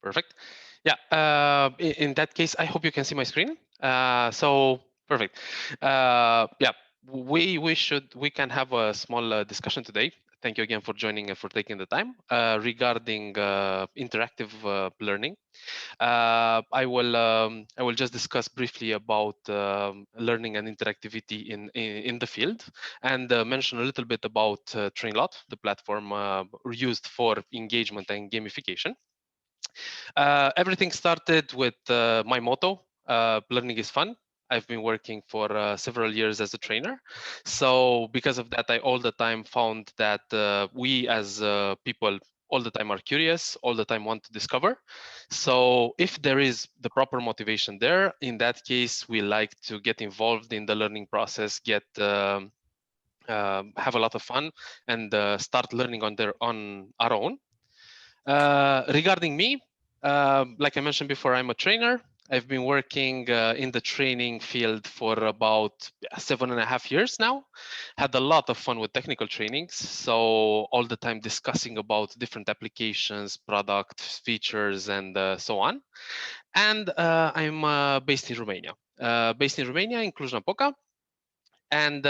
Perfect. Yeah. In that case, I hope you can see my screen. So perfect. Yeah. We can have a small discussion today. Thank you again for joining and for taking the time regarding interactive learning. I will just discuss briefly about learning and interactivity in the field, and mention a little bit about Trainlot, the platform used for engagement and gamification. Everything started with my motto, learning is fun. I've been working for several years as a trainer. So because of that, I all the time found that we as people all the time are curious, all the time want to discover. So if there is the proper motivation there, in that case, we like to get involved in the learning process, have a lot of fun, and start learning on our own. Regarding me, like I mentioned before, I'm a trainer. I've been working in the training field for about 7.5 years now. Had a lot of fun with technical trainings. So all the time discussing about different applications, products, features, and so on. And I'm based in Romania. In Cluj-Napoca. And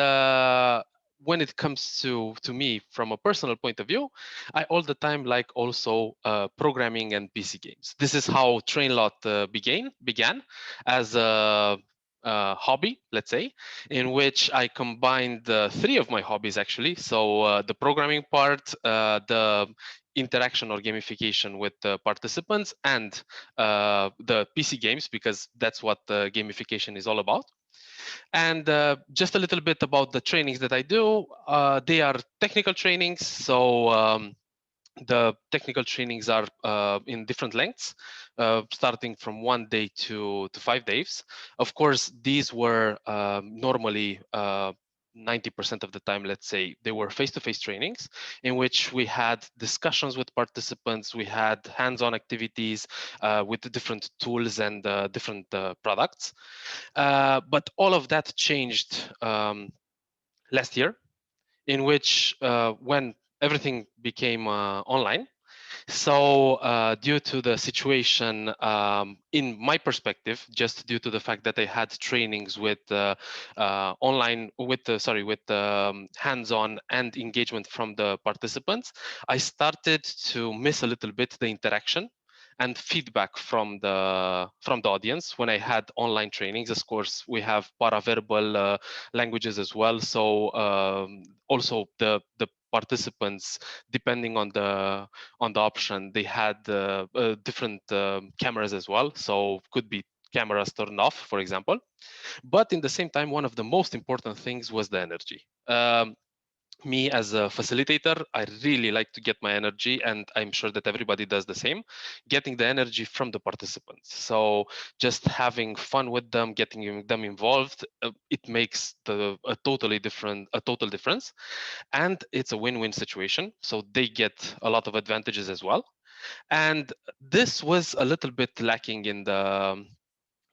when it comes to me from a personal point of view, I all the time like also programming and PC games. This is how Trainlot began as a hobby, let's say, in which I combined three of my hobbies actually. So the programming part, the interaction or gamification with the participants, and the PC games, because that's what gamification is all about. And just a little bit about the trainings that I do. They are technical trainings. So the technical trainings are in different lengths, starting from 1 day to 5 days. Of course, these were normally 90% of the time, let's say, they were face-to-face trainings in which we had discussions with participants, we had hands-on activities with the different tools and different products. But all of that changed last year, in which when everything became online. So due to the situation, in my perspective, just due to the fact that I had trainings with online, with with hands-on and engagement from the participants, I started to miss a little bit the interaction and feedback from the audience when I had online trainings. Of course, we have paraverbal languages as well. So also the participants, depending on the option, they had different cameras as well. So could be cameras turned off, for example. But in the same time, one of the most important things was the energy. Me as a facilitator, I really like to get my energy, and I'm sure that everybody does the same, getting the energy from the participants. So just having fun with them, getting them involved, it makes a total difference. And it's a win-win situation. So they get a lot of advantages as well. And this was a little bit lacking in the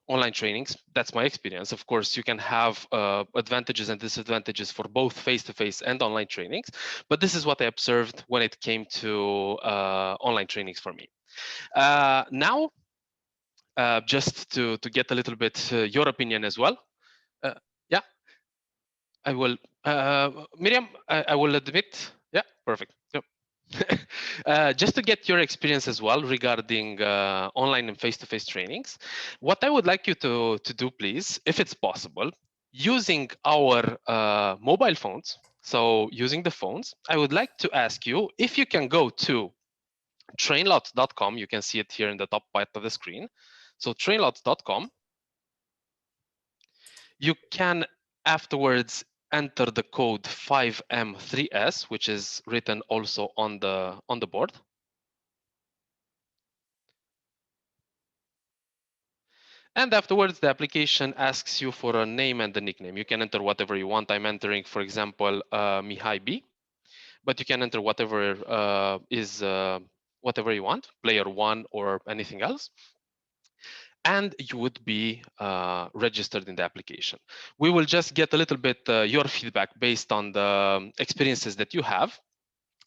online trainings. That's my experience. Of course, you can have advantages and disadvantages for both face-to-face and online trainings, but this is what I observed when it came to online trainings for me. Now, just to get a little bit your opinion as well. Yeah, I will. Miriam, I will admit. Yeah, perfect. Yep. Just to get your experience as well regarding online and face-to-face trainings, what I would like you to do, please, if it's possible, using our mobile phones, so using the phones, I would like to ask you if you can go to trainlot.com. You can see it here in the top part of the screen. So trainlot.com. You can afterwards enter the code 5M3S, which is written also on the board. And afterwards, the application asks you for a name and a nickname. You can enter whatever you want. I'm entering, for example, Mihai B, but you can enter whatever whatever you want, player one or anything else. And you would be registered in the application. We will just get a little bit your feedback based on the experiences that you have.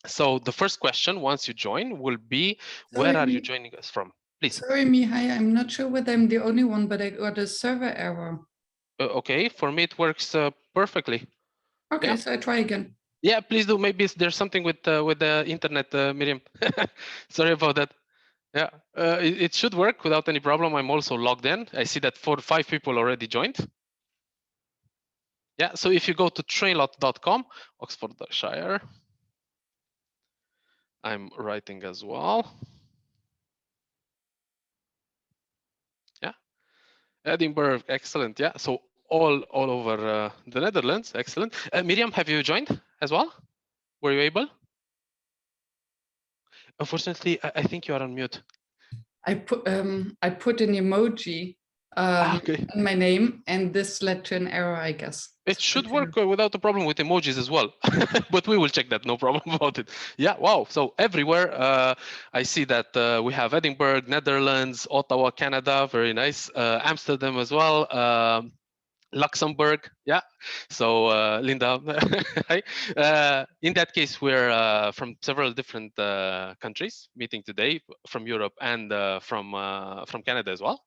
So the first question, once you join, will be, where are you joining us from? Please. Sorry, Mihai, I'm not sure whether I'm the only one, but I got a server error. Okay, for me it works perfectly. Okay, Yeah. so I try again. Yeah, please do. Maybe there's something with the internet, Miriam. Sorry about that. Yeah, it should work without any problem. I'm also logged in. I see that 5 people already joined. Yeah, so if you go to trainlot.com, Oxfordshire, I'm writing as well. Yeah, Edinburgh, excellent. Yeah, so all over the Netherlands, excellent. Miriam, have you joined as well? Were you able? Unfortunately, I think you are on mute. I put an emoji Okay. in my name, and this led to an error, I guess. It should work without a problem with emojis as well, but we will check that, no problem about it. Yeah, wow. So everywhere, I see that we have Edinburgh, Netherlands, Ottawa, Canada, very nice. Amsterdam as well. Luxembourg, yeah. So Linda, hi. In that case, we're from several different countries meeting today, from Europe and from Canada as well.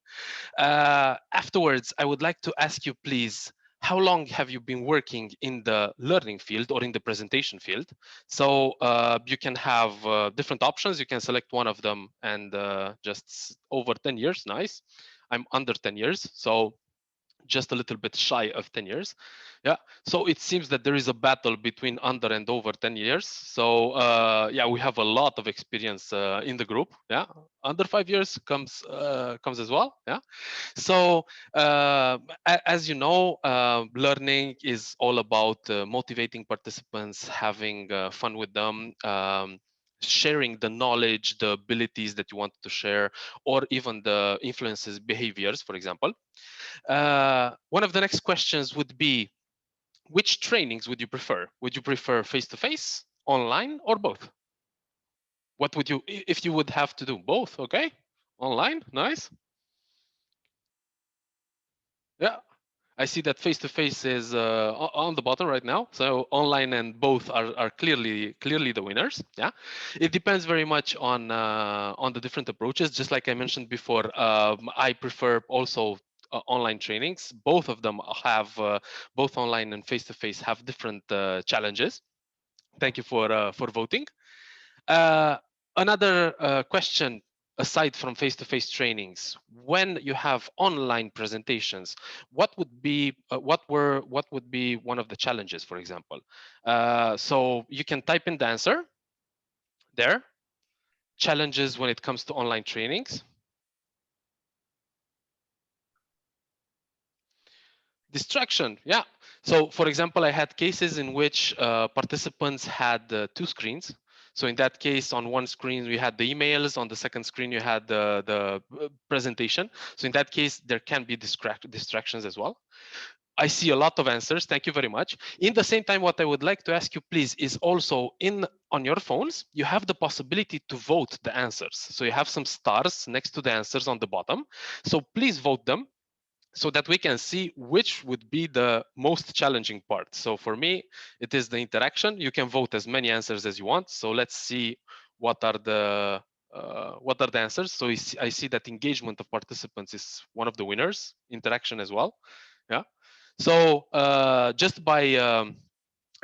Afterwards, I would like to ask you, please, how long have you been working in the learning field or in the presentation field? So you can have different options. You can select one of them, and just over 10 years, nice. I'm under 10 years, so just a little bit shy of 10 years. Yeah, so it seems that there is a battle between under and over 10 years. So yeah, we have a lot of experience in the group. Yeah, under 5 years comes as well. Yeah, so as you know, learning is all about motivating participants, having fun with them, sharing the knowledge, the abilities that you want to share, or even the influences behaviors, for example. One of the next questions would be, which trainings would you prefer? Would you prefer face-to-face, online, or both? What would you, if you would have to do both? Okay, online, nice. Yeah, I see that face-to-face is on the bottom right now. So online and both are clearly the winners. Yeah, it depends very much on the different approaches. Just like I mentioned before, I prefer also online trainings. Both of them have both online and face-to-face have different challenges. Thank you for voting. Uh, Another question, aside from face-to-face trainings, when you have online presentations, what would be one of the challenges, for example? So you can type in the answer there. Challenges when it comes to online trainings. Distraction, yeah. So for example, I had cases in which participants had 2 screens. So in that case, on one screen, we had the emails. On the second screen, you had the presentation. So in that case, there can be distractions as well. I see a lot of answers. Thank you very much. In the same time, what I would like to ask you, please, is also on your phones, you have the possibility to vote the answers. So you have some stars next to the answers on the bottom. So please vote them, so that we can see which would be the most challenging part. So for me, it is the interaction. You can vote as many answers as you want. So let's see what are the answers. So I see that engagement of participants is one of the winners, interaction as well. Yeah. So just by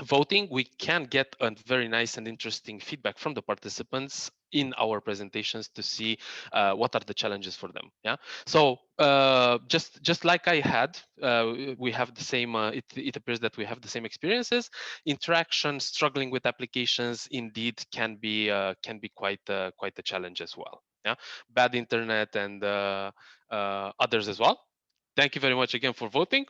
voting, we can get a very nice and interesting feedback from the participants in our presentations to see what are the challenges for them. Yeah. So just like I had, we have the same. It appears that we have the same experiences. Interaction, struggling with applications, indeed can be quite a challenge as well. Yeah. Bad internet and others as well. Thank you very much again for voting.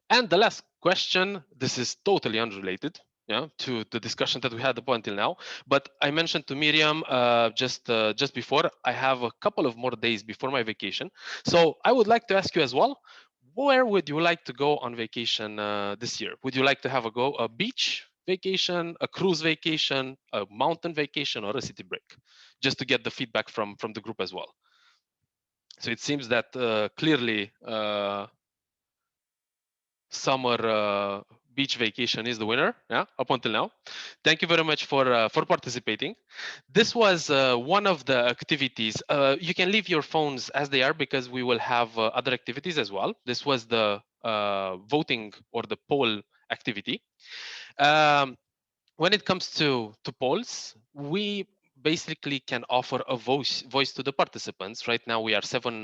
And the last question, this is totally unrelated, yeah, to the discussion that we had up until now. But I mentioned to Miriam just before, I have a couple of more days before my vacation. So I would like to ask you as well, where would you like to go on vacation this year? Would you like to have a beach vacation, a cruise vacation, a mountain vacation, or a city break? Just to get the feedback from the group as well. So it seems that clearly some are beach vacation is the winner, yeah, up until now. Thank you very much for participating. This was one of the activities. You can leave your phones as they are because we will have other activities as well. This was the voting or the poll activity. Um, when it comes to polls, we basically can offer a voice to the participants. Right now we are 7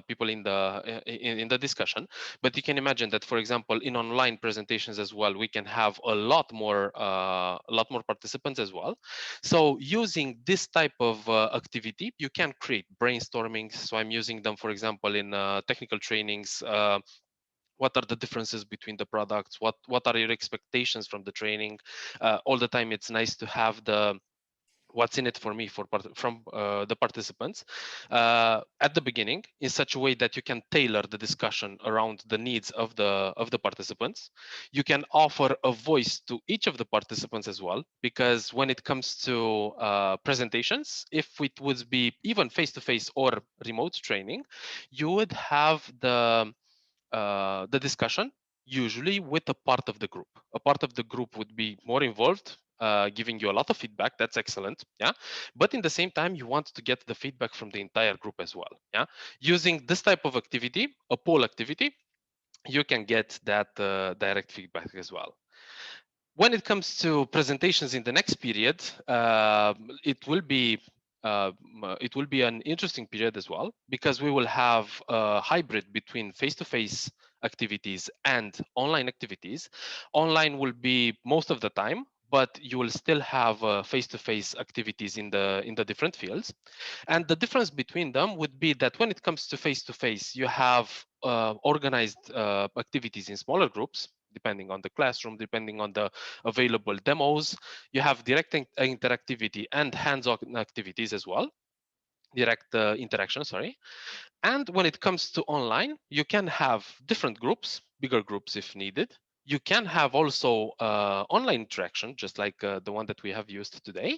people in the discussion, but you can imagine that, for example, in online presentations as well, we can have a lot more participants as well. So using this type of activity, you can create brainstorming. So I'm using them, for example, in technical trainings. What are the differences between the products? What are your expectations from the training? All the time it's nice to have the what's in it for me from the participants at the beginning, in such a way that you can tailor the discussion around the needs of the participants. You can offer a voice to each of the participants as well, because when it comes to presentations, if it would be even face-to-face or remote training, you would have the discussion usually with a part of the group. A part of the group would be more involved, giving you a lot of feedback. That's excellent, yeah. But in the same time, you want to get the feedback from the entire group as well, yeah. Using this type of activity, a poll activity, you can get that direct feedback as well. When it comes to presentations in the next period, it will be an interesting period as well, because we will have a hybrid between face-to-face activities and online activities. Online will be most of the time, but you will still have face-to-face activities in the different fields. And the difference between them would be that when it comes to face-to-face, you have organized activities in smaller groups, depending on the classroom, depending on the available demos. You have direct interactivity and hands-on activities as well, direct interaction, sorry. And when it comes to online, you can have different groups, bigger groups if needed. You can have also online interaction, just like the one that we have used today.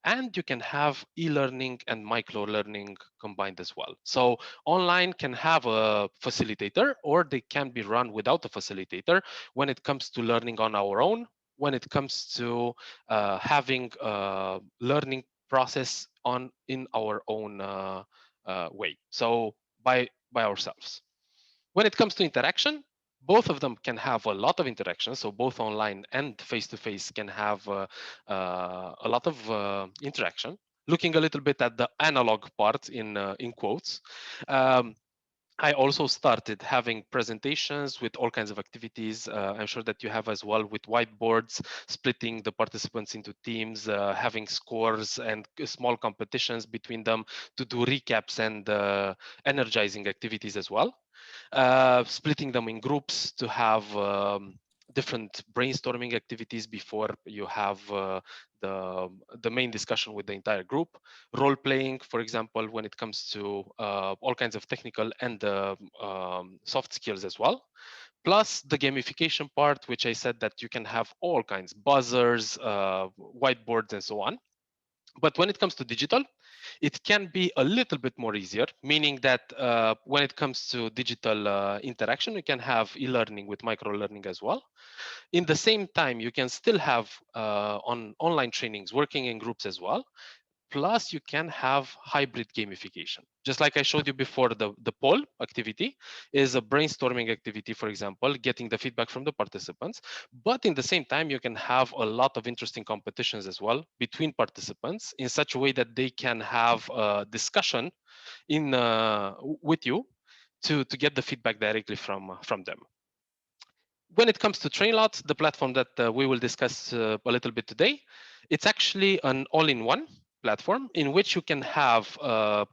And you can have e-learning and micro-learning combined as well. So online can have a facilitator, or they can be run without a facilitator when it comes to learning on our own, when it comes to having a learning process in our own way. So by ourselves. When it comes to interaction, both of them can have a lot of interaction. So both online and face-to-face can have a lot of interaction. Looking a little bit at the analog part in quotes, um, I also started having presentations with all kinds of activities. I'm sure that you have as well, with whiteboards, splitting the participants into teams, having scores and small competitions between them to do recaps and energizing activities as well. Splitting them in groups to have different brainstorming activities before you have the main discussion with the entire group. Role playing, for example, when it comes to all kinds of technical and soft skills as well. Plus the gamification part, which I said that you can have all kinds, buzzers, whiteboards, and so on. But when it comes to digital, it can be a little bit more easier, meaning that when it comes to digital interaction, you can have e-learning with micro-learning as well. In the same time, you can still have on online trainings working in groups as well. Plus, you can have hybrid gamification. Just like I showed you before, the poll activity is a brainstorming activity, for example, getting the feedback from the participants. But in the same time, you can have a lot of interesting competitions as well between participants in such a way that they can have a discussion with you to get the feedback directly from them. When it comes to Trainlot, the platform that we will discuss a little bit today, it's actually an all-in-one platform in which you can have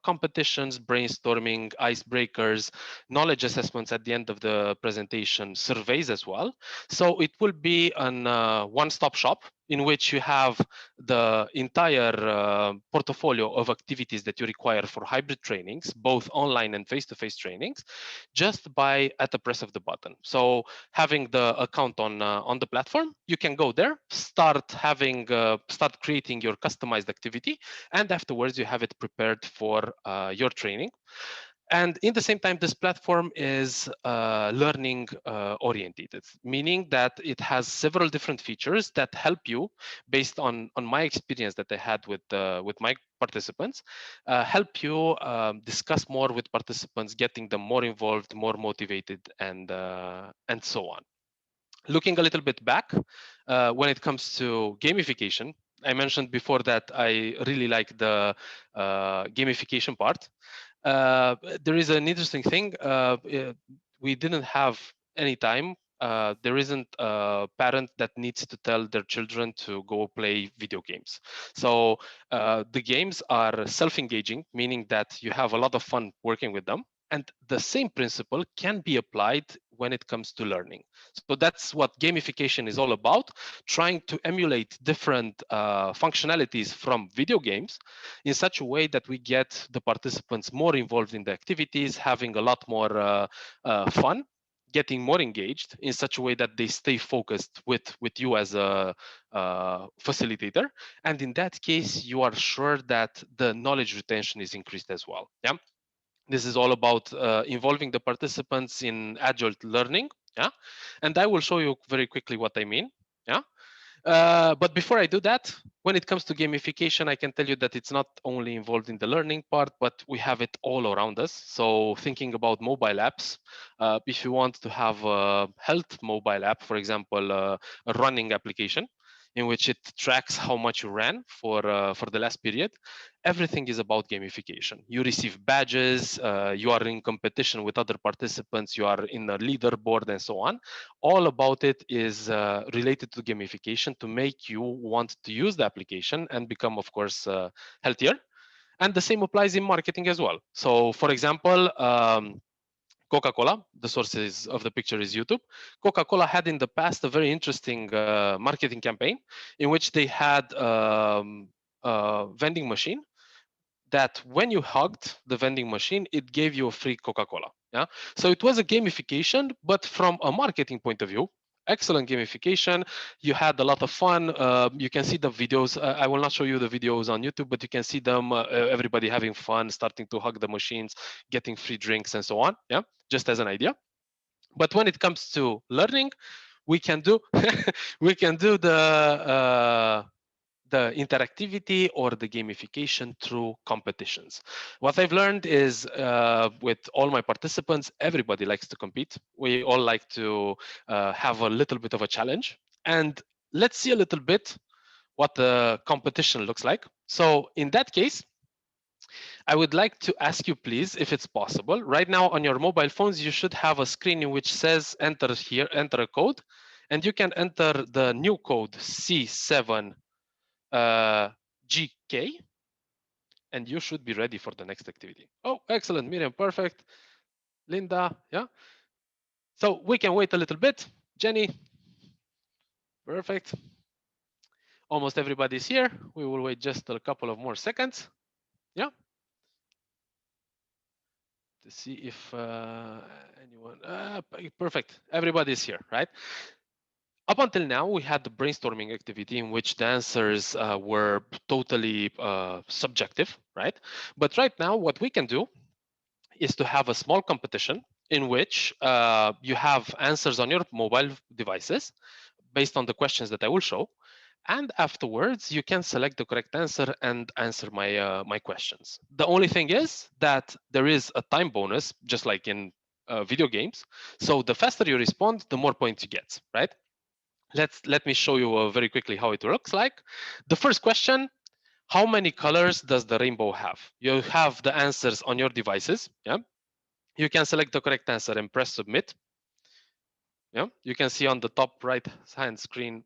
competitions, brainstorming, icebreakers, knowledge assessments at the end of the presentation, surveys as well. So it will be an one-stop shop in which you have the entire portfolio of activities that you require for hybrid trainings, both online and face-to-face trainings, just by at the press of the button. So having the account on the platform, you can go there, start creating your customized activity, and afterwards you have it prepared for your training. And in the same time, this platform is learning oriented, meaning that it has several different features that help you, based on my experience that I had with my participants, help you discuss more with participants, getting them more involved, more motivated, and so on. Looking a little bit back, when it comes to gamification, I mentioned before that I really like the gamification part. There is an interesting thing. We didn't have any time. There isn't a parent that needs to tell their children to go play video games. So the games are self-engaging, meaning that you have a lot of fun working with them. And the same principle can be applied when it comes to learning. So that's what gamification is all about, trying to emulate different functionalities from video games in such a way that we get the participants more involved in the activities, having a lot more fun, getting more engaged in such a way that they stay focused with you as a facilitator. And in that case, you are sure that the knowledge retention is increased as well. Yeah. This is all about involving the participants in adult learning. Yeah. And I will show you very quickly what I mean. Yeah. But before I do that, when it comes to gamification, I can tell you that it's not only involved in the learning part, but we have it all around us. So thinking about mobile apps, if you want to have a health mobile app, for example, a running application, in which it tracks how much you ran for the last period, everything is about gamification. You receive badges, you are in competition with other participants, you are in a leaderboard and so on. All about it is related to gamification to make you want to use the application and become, of course, healthier. And the same applies in marketing as well. So for example, Coca-Cola, the sources of the picture is YouTube. Coca-Cola had in the past a very interesting marketing campaign in which they had a vending machine that when you hugged the vending machine, it gave you a free Coca-Cola. Yeah. So it was a gamification, but from a marketing point of view, excellent gamification. You had a lot of fun. You can see the videos. I will not show you the videos on YouTube, but you can see them, everybody having fun, starting to hug the machines, getting free drinks and so on. Yeah. Just as an idea. But when it comes to learning, we can do we can do the interactivity or the gamification through competitions. What I've learned is with all my participants, everybody likes to compete. We all like to have a little bit of a challenge. And let's see a little bit what the competition looks like. So in that case, I would like to ask you, please, if it's possible. Right now on your mobile phones, you should have a screen in which says enter here, enter a code, and you can enter the new code C7 GK, and you should be ready for the next activity. Oh, excellent, Miriam, perfect. Linda, yeah. So we can wait a little bit. Jenny, perfect. Almost everybody's here. We will wait just a couple of more seconds. Yeah. To see if anyone, perfect. Everybody's here, right? Up until now, we had the brainstorming activity in which the answers were totally subjective, right? But right now, what we can do is to have a small competition in which you have answers on your mobile devices based on the questions that I will show. And afterwards, you can select the correct answer and answer my questions. The only thing is that there is a time bonus, just like in video games. So the faster you respond, the more points you get, right? Let me show you very quickly how it looks like. The first question: how many colors does the rainbow have? You have the answers on your devices. Yeah. You can select the correct answer and press submit. Yeah. You can see on the top right hand screen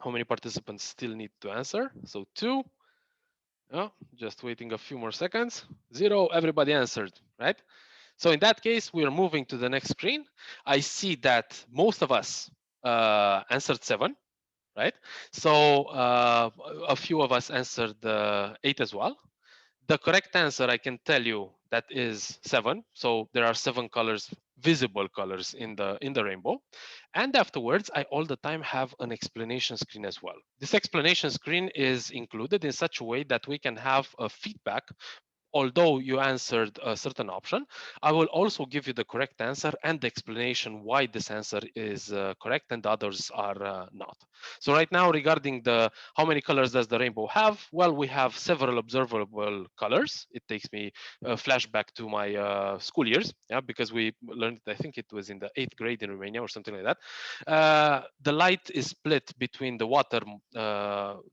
how many participants still need to answer. So 2. Yeah. Just waiting a few more seconds. 0. Everybody answered, right? So in that case, we are moving to the next screen. I see that most of us answered 7. Right? So a few of us answered 8 as well. The correct answer, I can tell you, that is 7. So there are 7 colors, visible colors in the rainbow. And afterwards, I all the time have an explanation screen as well. This explanation screen is included in such a way that we can have a feedback although you answered a certain option, I will also give you the correct answer and the explanation why this answer is correct and the others are not. So right now, regarding the how many colors does the rainbow have? Well, we have several observable colors. It takes me a flashback to my school years, yeah, because we learned, I think it was in the 8th grade in Romania or something like that. The light is split between the water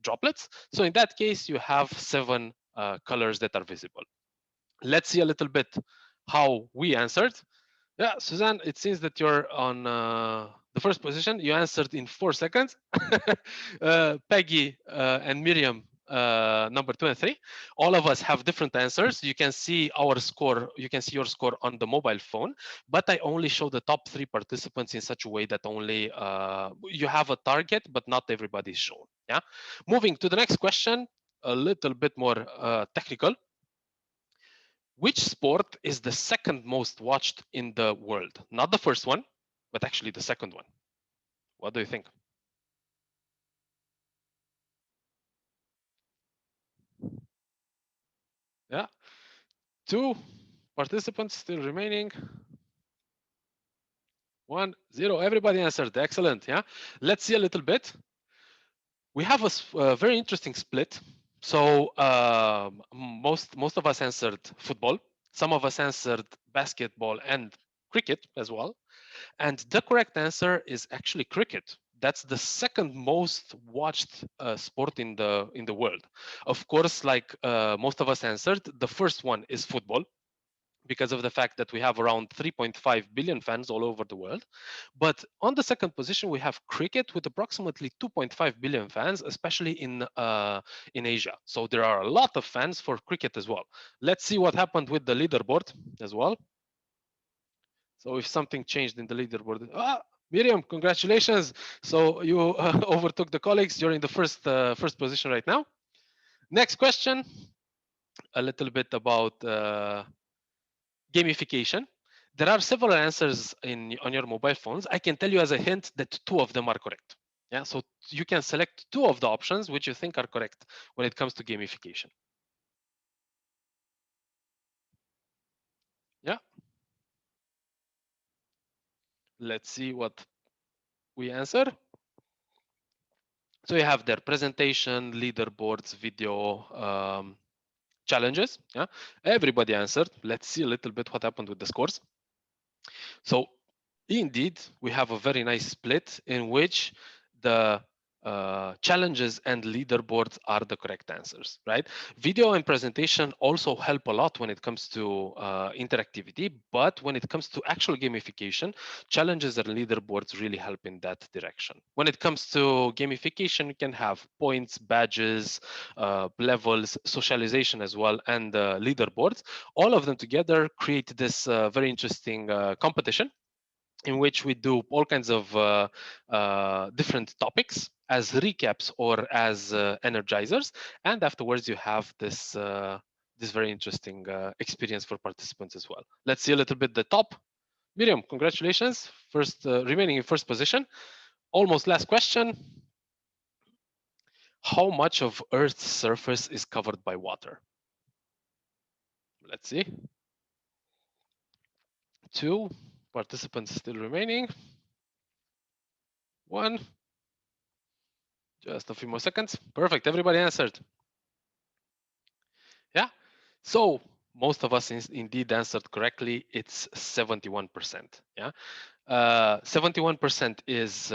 droplets. So in that case, you have 7 colors that are visible. Let's see a little bit how we answered. Yeah, Suzanne, it seems that you're on the first position. You answered in 4 seconds. Peggy and Miriam, number 2 and 3. All of us have different answers. You can see our score. You can see your score on the mobile phone, but I only show the top 3 participants in such a way that only you have a target, but not everybody is shown. Yeah. Moving to the next question, a little bit more technical. Which sport is the second most watched in the world? Not the first one, but actually the second one. What do you think? Yeah, 2 participants still remaining. 1, 0. Everybody answered. Excellent. Yeah. Let's see a little bit. We have a very interesting split. So most of us answered football. Some of us answered basketball and cricket as well. And the correct answer is actually cricket. That's the second most watched sport in the world. Of course, like most of us answered, the first one is football, because of the fact that we have around 3.5 billion fans all over the world. But on the second position, we have cricket with approximately 2.5 billion fans, especially in Asia. So there are a lot of fans for cricket as well. Let's see what happened with the leaderboard as well. So if something changed in the leaderboard, Miriam, congratulations! So you overtook the colleagues. You're in the first position right now. Next question, a little bit about gamification. There are several answers on your mobile phones. I can tell you as a hint that 2 of them are correct. Yeah, so you can select 2 of the options which you think are correct when it comes to gamification. Yeah. Let's see what we answer. So you have their presentation, leaderboards, video, challenges. Yeah, everybody answered. Let's see a little bit what happened with the scores. So indeed, we have a very nice split in which the challenges and leaderboards are the correct answers, right? Video and presentation also help a lot when it comes to interactivity, but when it comes to actual gamification, challenges and leaderboards really help in that direction. When it comes to gamification, you can have points, badges, levels, socialization as well, and leaderboards. All of them together create this very interesting competition in which we do all kinds of different topics as recaps or as energizers, and afterwards you have this this very interesting experience for participants as well. Let's see a little bit the top. Miriam, congratulations, first remaining in first position. Almost last question. How much of Earth's surface is covered by water? Let's see. 2 participants still remaining. 1. Just a few more seconds. Perfect. Everybody answered. Yeah. So most of us indeed answered correctly. It's 71%. Yeah. 71% is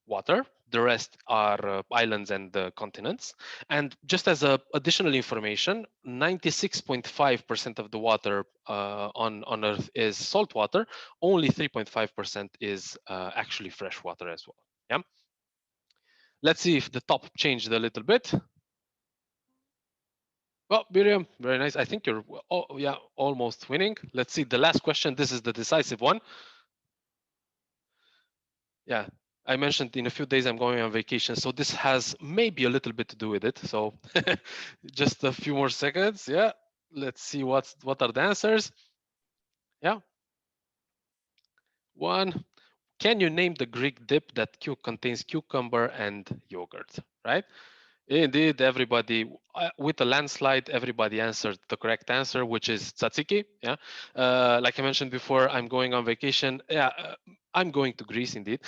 water. The rest are islands and continents. And just as additional information, 96.5% of the water on Earth is salt water. Only 3.5% is actually fresh water as well. Yeah. Let's see if the top changed a little bit. Well, Miriam, very nice. I think you're, yeah, almost winning. Let's see the last question. This is the decisive one. Yeah, I mentioned in a few days I'm going on vacation, so this has maybe a little bit to do with it. So just a few more seconds. Yeah, let's see what are the answers. Yeah. 1. Can you name the Greek dip that contains cucumber and yogurt? Right. Indeed, everybody with a landslide, everybody answered the correct answer, which is tzatziki. Yeah, like I mentioned before, I'm going on vacation. Yeah, I'm going to Greece indeed.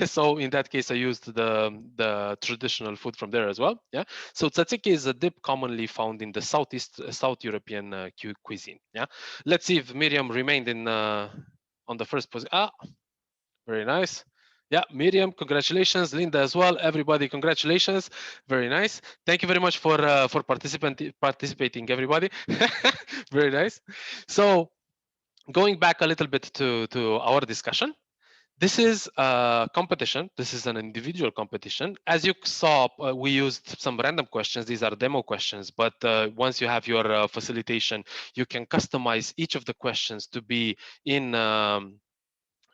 So in that case, I used the traditional food from there as well. Yeah, so tzatziki is a dip commonly found in the South European cuisine. Yeah, let's see if Miriam remained in on the first position. Ah, very nice. Yeah, Miriam, congratulations. Linda as well. Everybody, congratulations. Very nice. Thank you very much for participating, everybody. Very nice. So going back a little bit to our discussion, this is a competition. This is an individual competition. As you saw, we used some random questions. These are demo questions, but once you have your facilitation, you can customize each of the questions to be in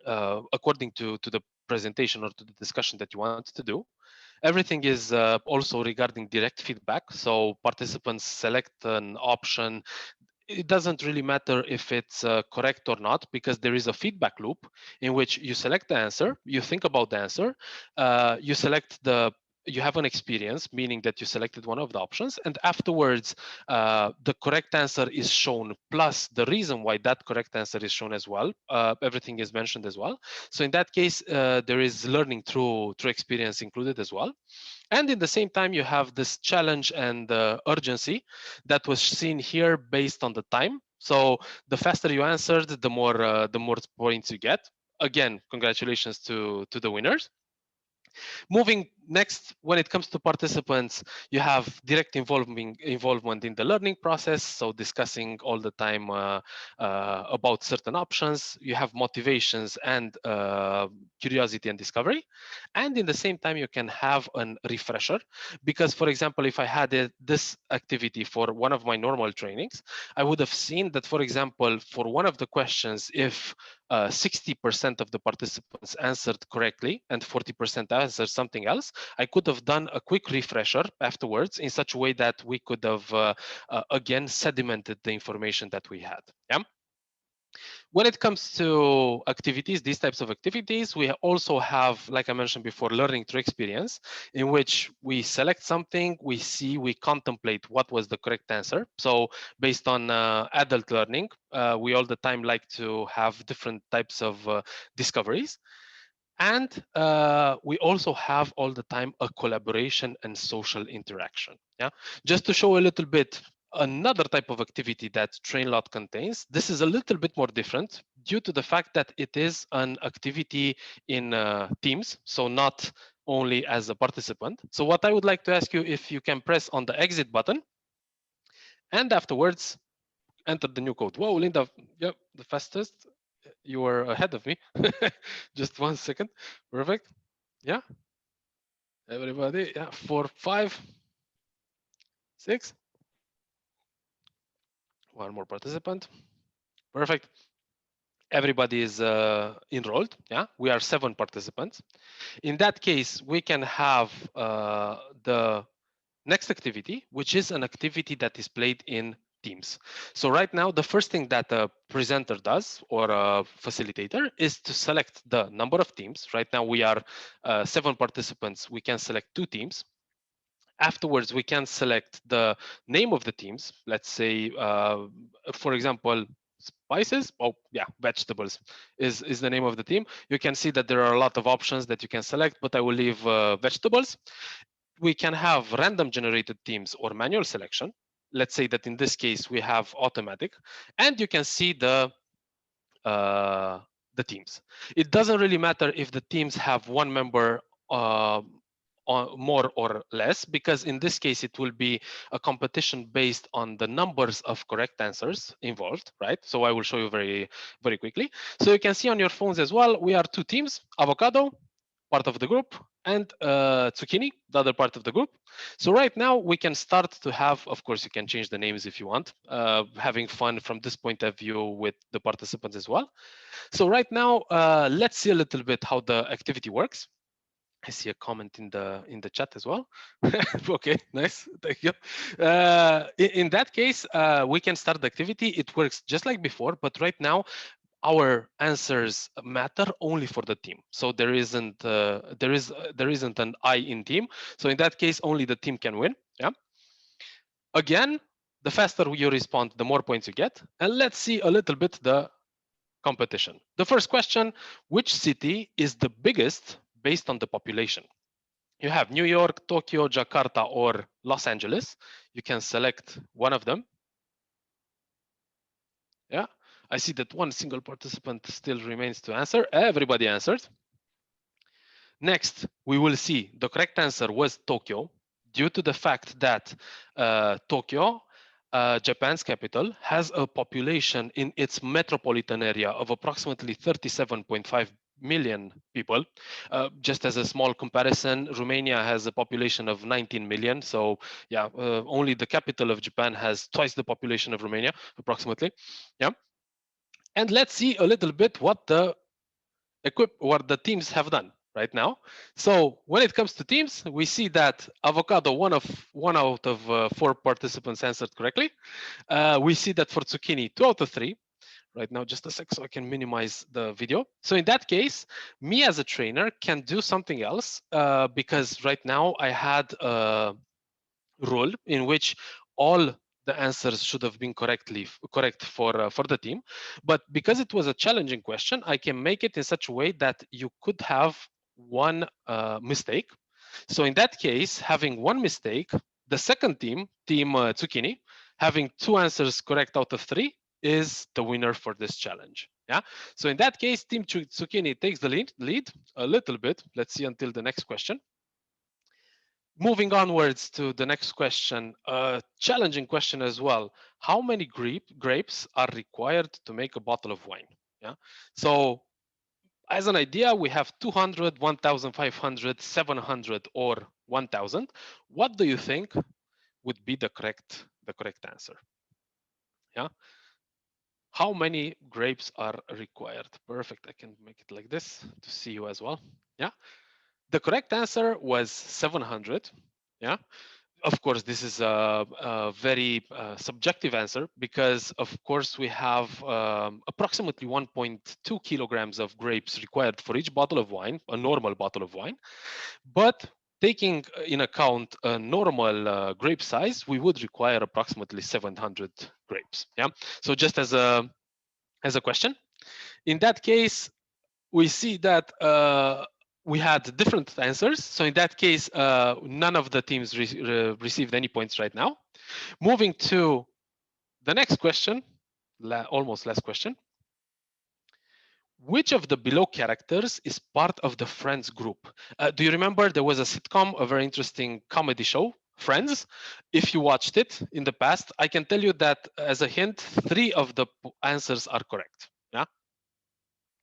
according to the presentation or to the discussion that you want to do. Everything is also regarding direct feedback. So participants select an option. It doesn't really matter if it's correct or not, because there is a feedback loop in which you select the answer, you think about the answer, you have an experience, meaning that you selected one of the options, and afterwards the correct answer is shown, plus the reason why that correct answer is shown as well. Everything is mentioned as well. So in that case, there is learning through experience included as well. And in the same time, you have this challenge and urgency that was seen here based on the time. So the faster you answered, the more points you get. Again, congratulations to the winners. Moving next, when it comes to participants, you have direct involvement in the learning process. So discussing all the time about certain options. You have motivations and curiosity and discovery. And in the same time, you can have a refresher. Because, for example, if I had this activity for one of my normal trainings, I would have seen that, for example, for one of the questions, if 60% of the participants answered correctly and 40% answered something else, I could have done a quick refresher afterwards in such a way that we could have again sedimented the information that we had. Yeah. When it comes to activities, these types of activities, we also have, like I mentioned before, learning through experience, in which we select something, we see, we contemplate what was the correct answer. So based on adult learning, we all the time like to have different types of discoveries. And we also have all the time a collaboration and social interaction. Yeah, just to show a little bit another type of activity that Trainlot contains. This is a little bit more different due to the fact that it is an activity in teams, so not only as a participant. So what I would like to ask you, if you can press on the exit button and afterwards enter the new code. Whoa, Linda, yep, the fastest. You were ahead of me. Just 1 second. Perfect. Yeah. Everybody. Yeah. 4, 5, 6. One more participant. Perfect. Everybody is enrolled. Yeah. We are 7 participants. In that case, we can have the next activity, which is an activity that is played in teams. So right now, the first thing that a presenter does, or a facilitator, is to select the number of teams. Right now, we are 7 participants. We can select 2 teams. Afterwards, we can select the name of the teams. Let's say, for example, spices. Oh, yeah, vegetables is the name of the team. You can see that there are a lot of options that you can select, but I will leave vegetables. We can have random generated teams or manual selection. Let's say that in this case, we have automatic, and you can see the teams. It doesn't really matter if the teams have one member more or less, because in this case, it will be a competition based on the numbers of correct answers involved, right? So I will show you very, very quickly. So you can see on your phones as well, we are 2 teams, avocado, part of the group, and zucchini, the other part of the group. So right now we can start to have, of course, you can change the names if you want, having fun from this point of view with the participants as well. So right now, let's see a little bit how the activity works. I see a comment in the chat as well. Okay, nice, thank you. In that case, we can start the activity. It works just like before, but right now, our answers matter only for the team. So there isn't an I in team. So in that case, only the team can win. Yeah. Again, the faster you respond, the more points you get. And let's see a little bit the competition. The first question: which city is the biggest based on the population? You have New York, Tokyo, Jakarta, or Los Angeles. You can select one of them. Yeah, I see that one single participant still remains to answer. Everybody answered. Next, we will see the correct answer was Tokyo, due to the fact that Tokyo, Japan's capital, has a population in its metropolitan area of approximately 37.5 million people. Just as a small comparison, Romania has a population of 19 million. So yeah, only the capital of Japan has twice the population of Romania, approximately. Yeah. And let's see a little bit what the teams have done right now. So when it comes to teams, we see that avocado, one out of 4 participants answered correctly. We see that for zucchini, 2 out of 3. Right now, just a sec, so I can minimize the video. So in that case, me as a trainer can do something else because right now I had a rule in which all the answers should have been correct for the team, but because it was a challenging question, I can make it in such a way that you could have one mistake. So in that case, having one mistake, the second team zucchini, having 2 answers correct out of 3 is the winner for this challenge. Yeah. So in that case, team zucchini takes the lead a little bit. Let's see until the next question. Moving onwards to the next question, a challenging question as well. How many grapes are required to make a bottle of wine? Yeah. So as an idea, we have 200, 1,500, 700, or 1,000. What do you think would be the correct answer? Yeah. How many grapes are required? Perfect. I can make it like this to see you as well. Yeah. The correct answer was 700. Yeah. Of course, this is a very subjective answer because, of course, we have approximately 1.2 kilograms of grapes required for each bottle of wine, a normal bottle of wine. But taking in account a normal grape size, we would require approximately 700 grapes. Yeah. So just as a question, in that case, we see that we had different answers. So in that case, none of the teams received any points right now. Moving to the next question, almost last question. Which of the below characters is part of the Friends group? Do you remember there was a sitcom, a very interesting comedy show, Friends? If you watched it in the past, I can tell you that as a hint, 3 of the answers are correct. Yeah.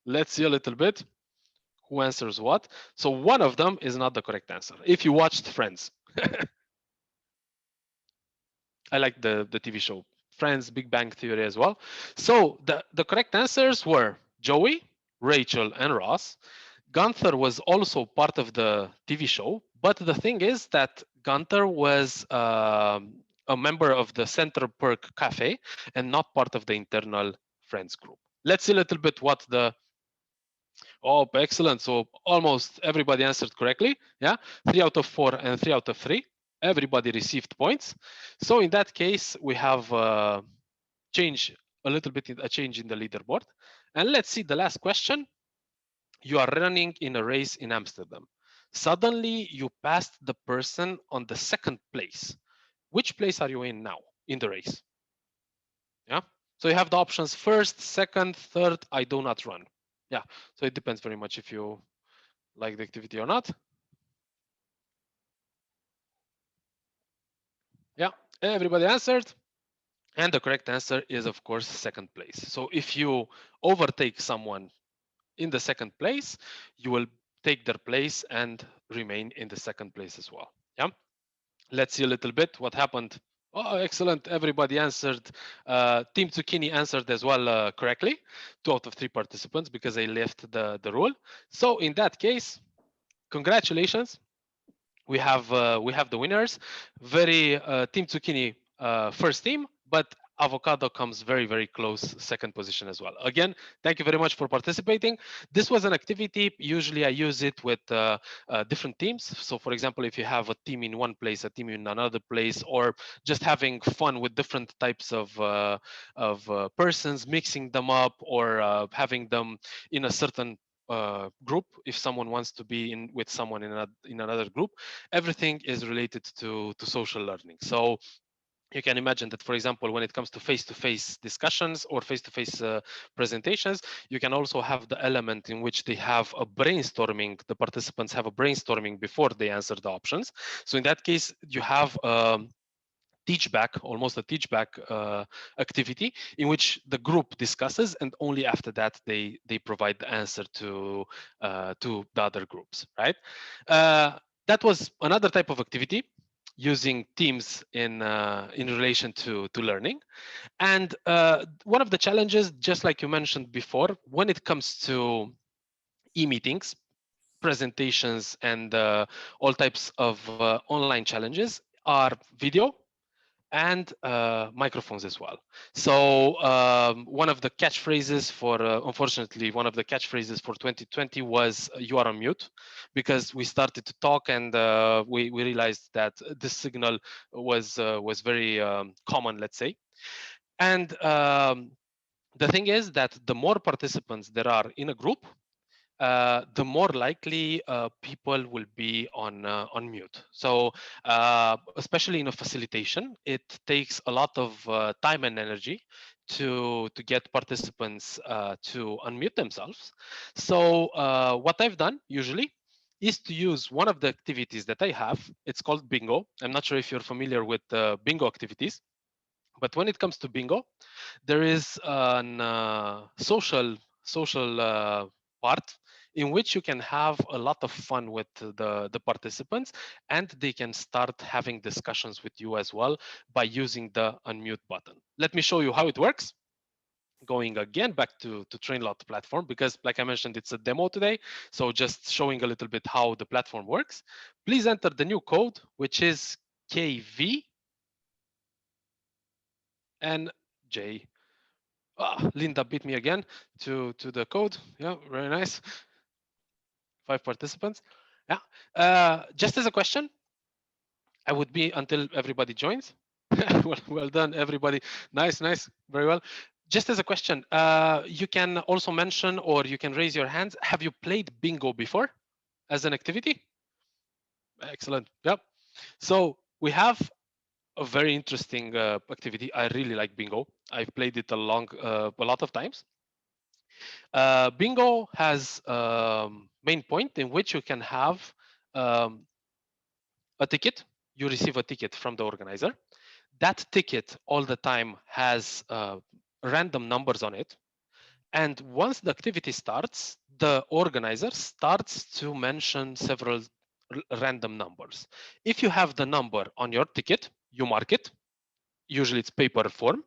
Let's see a little bit. Who answers what? So one of them is not the correct answer. If you watched Friends, I like the TV show Friends, Big Bang Theory as well. So the correct answers were Joey, Rachel, and Ross. Gunther was also part of the TV show, but the thing is that Gunther was a member of the Center Perk Cafe and not part of the internal Friends group. Let's see a little bit what the Oh, excellent. So almost everybody answered correctly. Yeah, 3 out of 4 and 3 out of 3. Everybody received points. So in that case, we have a change in the leaderboard. And let's see the last question. You are running in a race in Amsterdam. Suddenly, you passed the person on the second place. Which place are you in now in the race? Yeah. So you have the options first, second, third, I do not run. Yeah. So it depends very much if you like the activity or not. Yeah, everybody answered. And the correct answer is, of course, second place. So if you overtake someone in the second place, you will take their place and remain in the second place as well. Yeah. Let's see a little bit what happened. Oh, excellent. Everybody answered. Team Zucchini answered as well correctly. 2 out of 3 participants because they left the rule. So in that case, congratulations. We have the winners. Very Team Zucchini first team, but avocado comes very, very close second position as well. Again, thank you very much for participating. This was an activity. Usually I use it with different teams. So for example, if you have a team in one place, a team in another place, or just having fun with different types of persons, mixing them up, or having them in a certain group, if someone wants to be in with someone in another group, everything is related to social learning. So you can imagine that, for example, when it comes to face-to-face discussions or face-to-face presentations, you can also have the element in which they have a brainstorming. The participants have a brainstorming before they answer the options. So in that case, you have teach back, almost a teach back activity in which the group discusses, and only after that they provide the answer to the other groups, right? That was another type of activity using teams in relation to learning. And one of the challenges, just like you mentioned before, when it comes to e-meetings, presentations, and all types of online challenges, are video and microphones as well. So one of the catchphrases for, unfortunately, one of the catchphrases for 2020 was "you are on mute," because we started to talk and we realized that this signal was very common, let's say. And the thing is that the more participants there are in a group, the more likely people will be on mute. So especially in a facilitation, it takes a lot of time and energy to get participants to unmute themselves. So what I've done usually is to use one of the activities that I have. It's called bingo. I'm not sure if you're familiar with bingo activities, but when it comes to bingo, there is an social part in which you can have a lot of fun with the participants, and they can start having discussions with you as well by using the unmute button. Let me show you how it works. Going again back to Trainlot platform, because like I mentioned, it's a demo today. So just showing a little bit how the platform works. Please enter the new code, which is KV and J. Linda beat me again to the code. Yeah, very nice. 5 participants. Yeah. Just as a question, I would be until everybody joins. Well done, everybody. Nice, nice, very well. Just as a question, you can also mention, or you can raise your hands. Have you played bingo before as an activity? Excellent. Yep. So we have a very interesting activity. I really like bingo. I've played it a lot of times. Bingo has main point in which you can have a ticket. You receive a ticket from the organizer. That ticket all the time has random numbers on it. And once the activity starts, the organizer starts to mention several random numbers. If you have the number on your ticket, you mark it. Usually it's paper form.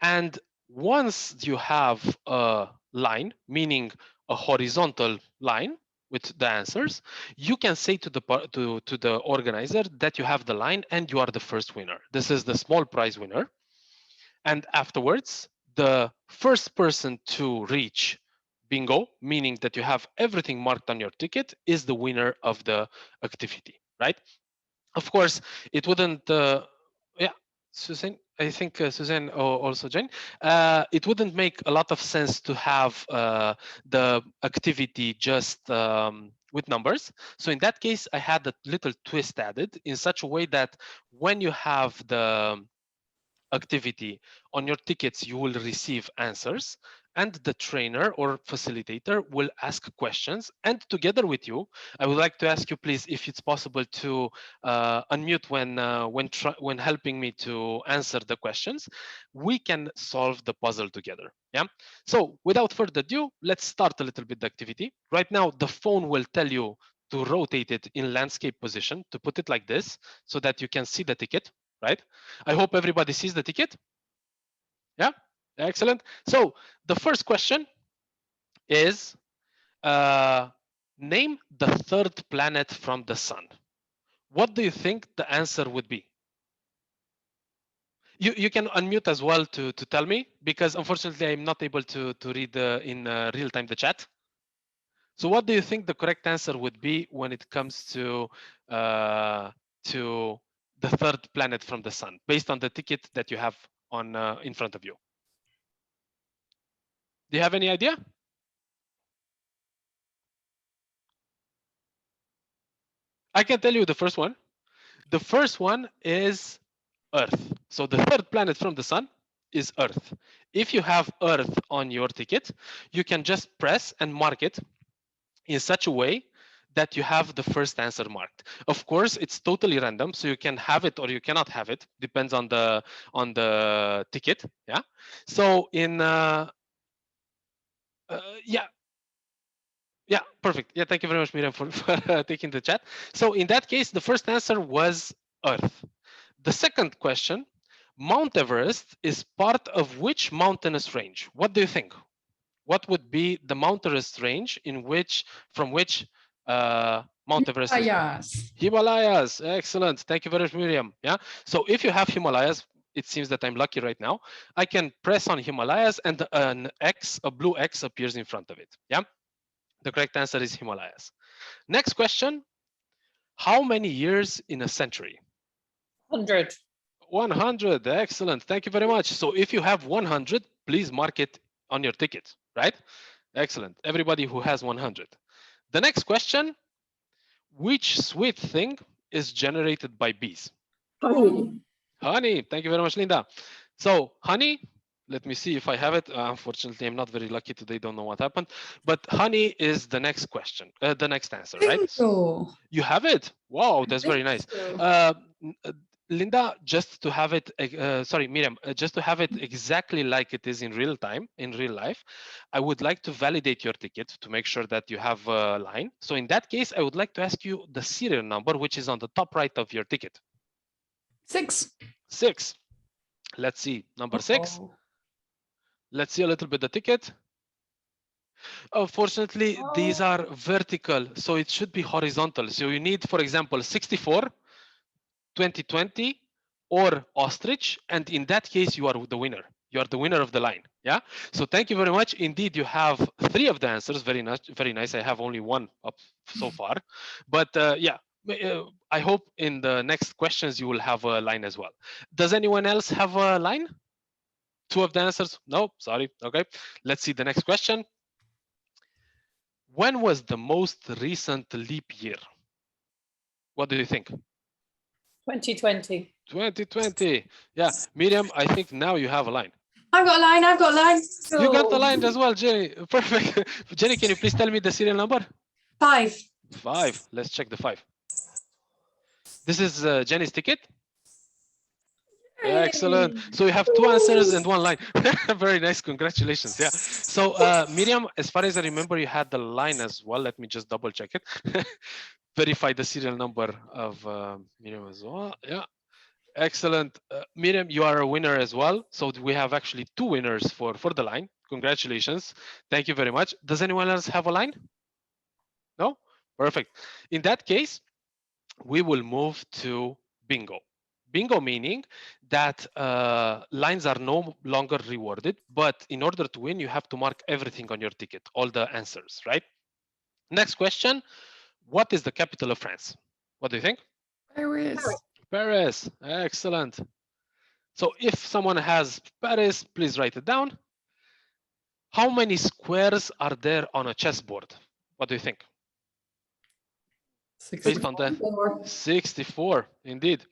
And once you have a line, meaning a horizontal line with the answers, you can say to the organizer that you have the line and you are the first winner. This is the small prize winner. And afterwards, the first person to reach bingo, meaning that you have everything marked on your ticket, is the winner of the activity, right? Of course, it wouldn't. Yeah, Suzanne. I think Suzanne also joined. It wouldn't make a lot of sense to have the activity just with numbers. So in that case, I had a little twist added in such a way that when you have the activity on your tickets, you will receive answers, and the trainer or facilitator will ask questions. And together with you, I would like to ask you, please, if it's possible to unmute when helping me to answer the questions. We can solve the puzzle together. Yeah. So without further ado, let's start a little bit the activity. Right now, the phone will tell you to rotate it in landscape position, to put it like this, so that you can see the ticket, right? I hope everybody sees the ticket. Yeah, excellent. So the first question is, name the third planet from the sun. What do you think the answer would be? You can unmute as well to tell me, because unfortunately I'm not able to read in real time the chat. So what do you think the correct answer would be when it comes to the third planet from the sun, based on the ticket that you have on in front of you? Do you have any idea? I can tell you the first one. The first one is Earth. So the third planet from the sun is Earth. If you have Earth on your ticket, you can just press and mark it in such a way that you have the first answer marked. Of course, it's totally random, so you can have it or you cannot have it. Depends on the ticket. Yeah. So in yeah, perfect. Yeah, thank you very much, Miriam, for taking the chat. So in that case, the first answer was Earth. The second question, Mount Everest is part of which mountainous range? What do you think? What would be the mountainous range from which Mount Everest is? Himalayas. Himalayas. Excellent. Thank you very much, Miriam. Yeah. So if you have Himalayas, it seems that I'm lucky right now. I can press on Himalayas and a blue X appears in front of it. Yeah. The correct answer is Himalayas. Next question. How many years in a century? 100. 100. Excellent. Thank you very much. So if you have 100, please mark it on your ticket, right? Excellent. Everybody who has 100. The next question. Which sweet thing is generated by bees? Honey. Honey. Thank you very much, Linda. So honey, let me see if I have it. Unfortunately, I'm not very lucky today. Don't know what happened. But honey is the next question, the next answer, right? Bingo. You have it. Wow, that's very nice. Linda, just to have it, sorry, Miriam, just to have it exactly like it is in real time, in real life, I would like to validate your ticket to make sure that you have a line. So in that case, I would like to ask you the serial number, which is on the top right of your ticket. 6. 6. Let's see, number 6. Let's see a little bit the ticket. Unfortunately, these are vertical, so it should be horizontal. So you need, for example, 64, 2020, or ostrich, and in that case, you are the winner. You are the winner of the line. Yeah. So thank you very much. Indeed, you have 3 of the answers. Very nice. Very nice. I have only 1 up so far, but yeah. I hope in the next questions you will have a line as well. Does anyone else have a line? 2 of the answers? No, sorry. Okay. Let's see the next question. When was the most recent leap year? What do you think? 2020. 2020. Yeah, Miriam, I think now you have a line. I've got a line. I've got a line. You got the line as well, Jenny. Perfect. Jenny, can you please tell me the serial number? 5. 5. Let's check the 5. This is Jenny's ticket. Excellent. So you have 2 answers and 1 line. Very nice. Congratulations. Yeah. So Miriam, as far as I remember, you had the line as well. Let me just double check it. Verify the serial number of Miriam as well. Yeah. Excellent. Miriam, you are a winner as well. So we have actually 2 winners for the line. Congratulations. Thank you very much. Does anyone else have a line? No? Perfect. In that case, we will move to bingo. Bingo meaning that lines are no longer rewarded, but in order to win, you have to mark everything on your ticket, all the answers, right? Next question, what is the capital of France? What do you think? Paris. Paris, excellent. So if someone has Paris, please write it down. How many squares are there on a chessboard? What do you think? 64. Based on that, 64, indeed.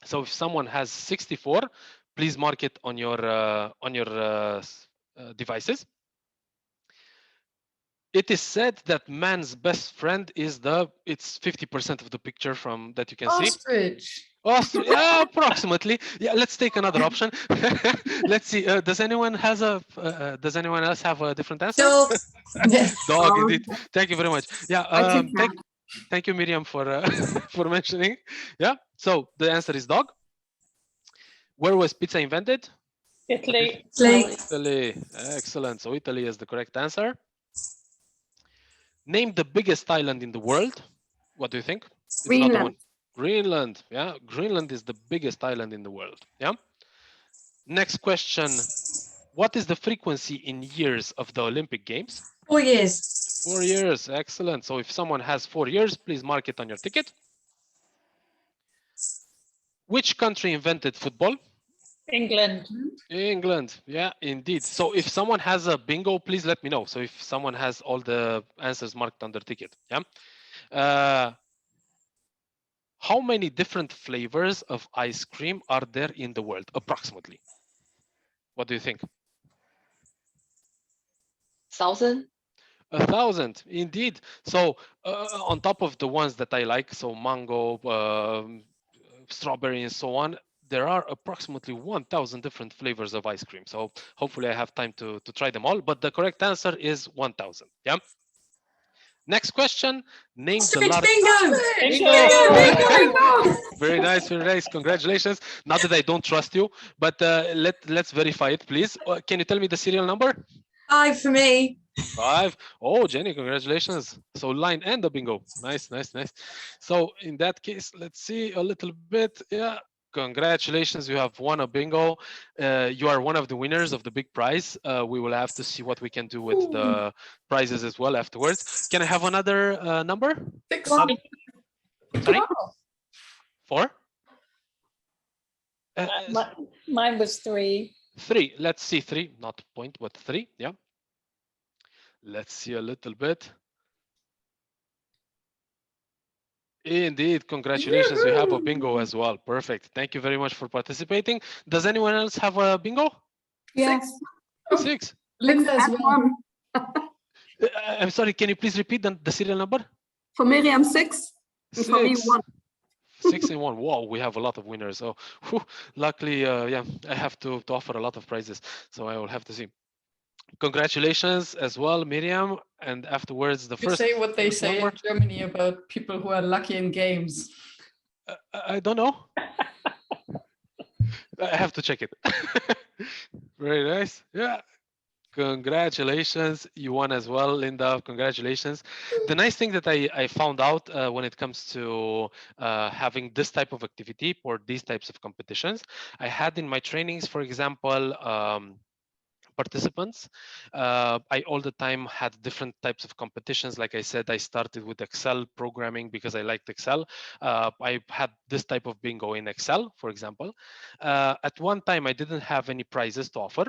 So if someone has 64, please mark it on your devices. It is said that man's best friend is it's 50% of the picture from that you can see. Ostrich. Ostrich, yeah, approximately. Yeah, let's take another option. Let's see. Does anyone else have a different answer? Dog. Dog, indeed. Thank you very much. Yeah. Thank you, Miriam, for for mentioning. Yeah. So the answer is dog. Where was pizza invented? Italy. Italy. Excellent. So Italy is the correct answer. Name the biggest island in the world. What do you think? It's Greenland. not one. Greenland. Yeah. Greenland is the biggest island in the world. Yeah. Next question. What is the frequency in years of the Olympic Games? 4 years. 4 years. Excellent. So if someone has 4 years, please mark it on your ticket. Which country invented football? England. England. Yeah, indeed. So if someone has a bingo, please let me know. So if someone has all the answers marked on their ticket. Yeah. How many different flavors of ice cream are there in the world, approximately? What do you think? 1,000. 1,000, indeed. So on top of the ones that I like, so mango, strawberry, and so on, there are approximately 1,000 different flavors of ice cream. So hopefully I have time to try them all, but the correct answer is 1,000. Yeah. Next question. Name the largest. Bingo! Bingo! Very nice, very nice. Congratulations. Not that I don't trust you, but let's verify it, please. Can you tell me the serial number? 5 for me. 5. Oh, Jenny, congratulations. So line and the bingo. Nice, nice, nice. So in that case, let's see a little bit. Yeah. Congratulations, you have won a bingo. You are one of the winners of the big prize. We will have to see what we can do with the prizes as well afterwards. Can I have another number? 6. Sorry? 4? Mine was 3. 3. Let's see 3, not point, but 3. Yeah. Let's see a little bit. Indeed, congratulations. You have a bingo as well. Perfect. Thank you very much for participating. Does anyone else have a bingo? Yes. 6. Linda as well. I'm sorry, can you please repeat the serial number? For Miriam, 6. And for me, 1. 6 and 1. Wow, we have a lot of winners. So luckily, yeah, I have to offer a lot of prizes. So I will have to see. Congratulations as well, Miriam. And afterwards, the You first. say what they say number. in Germany about people who are lucky in games. I don't know. I have to check it. Very nice. Yeah. Congratulations. You won as well, Linda. Congratulations. The nice thing that I found out when it comes to having this type of activity or these types of competitions, I had in my trainings, for example, participants. I all the time had different types of competitions. Like I said, I started with Excel programming because I liked Excel. I had this type of bingo in Excel, for example. At one time, I didn't have any prizes to offer.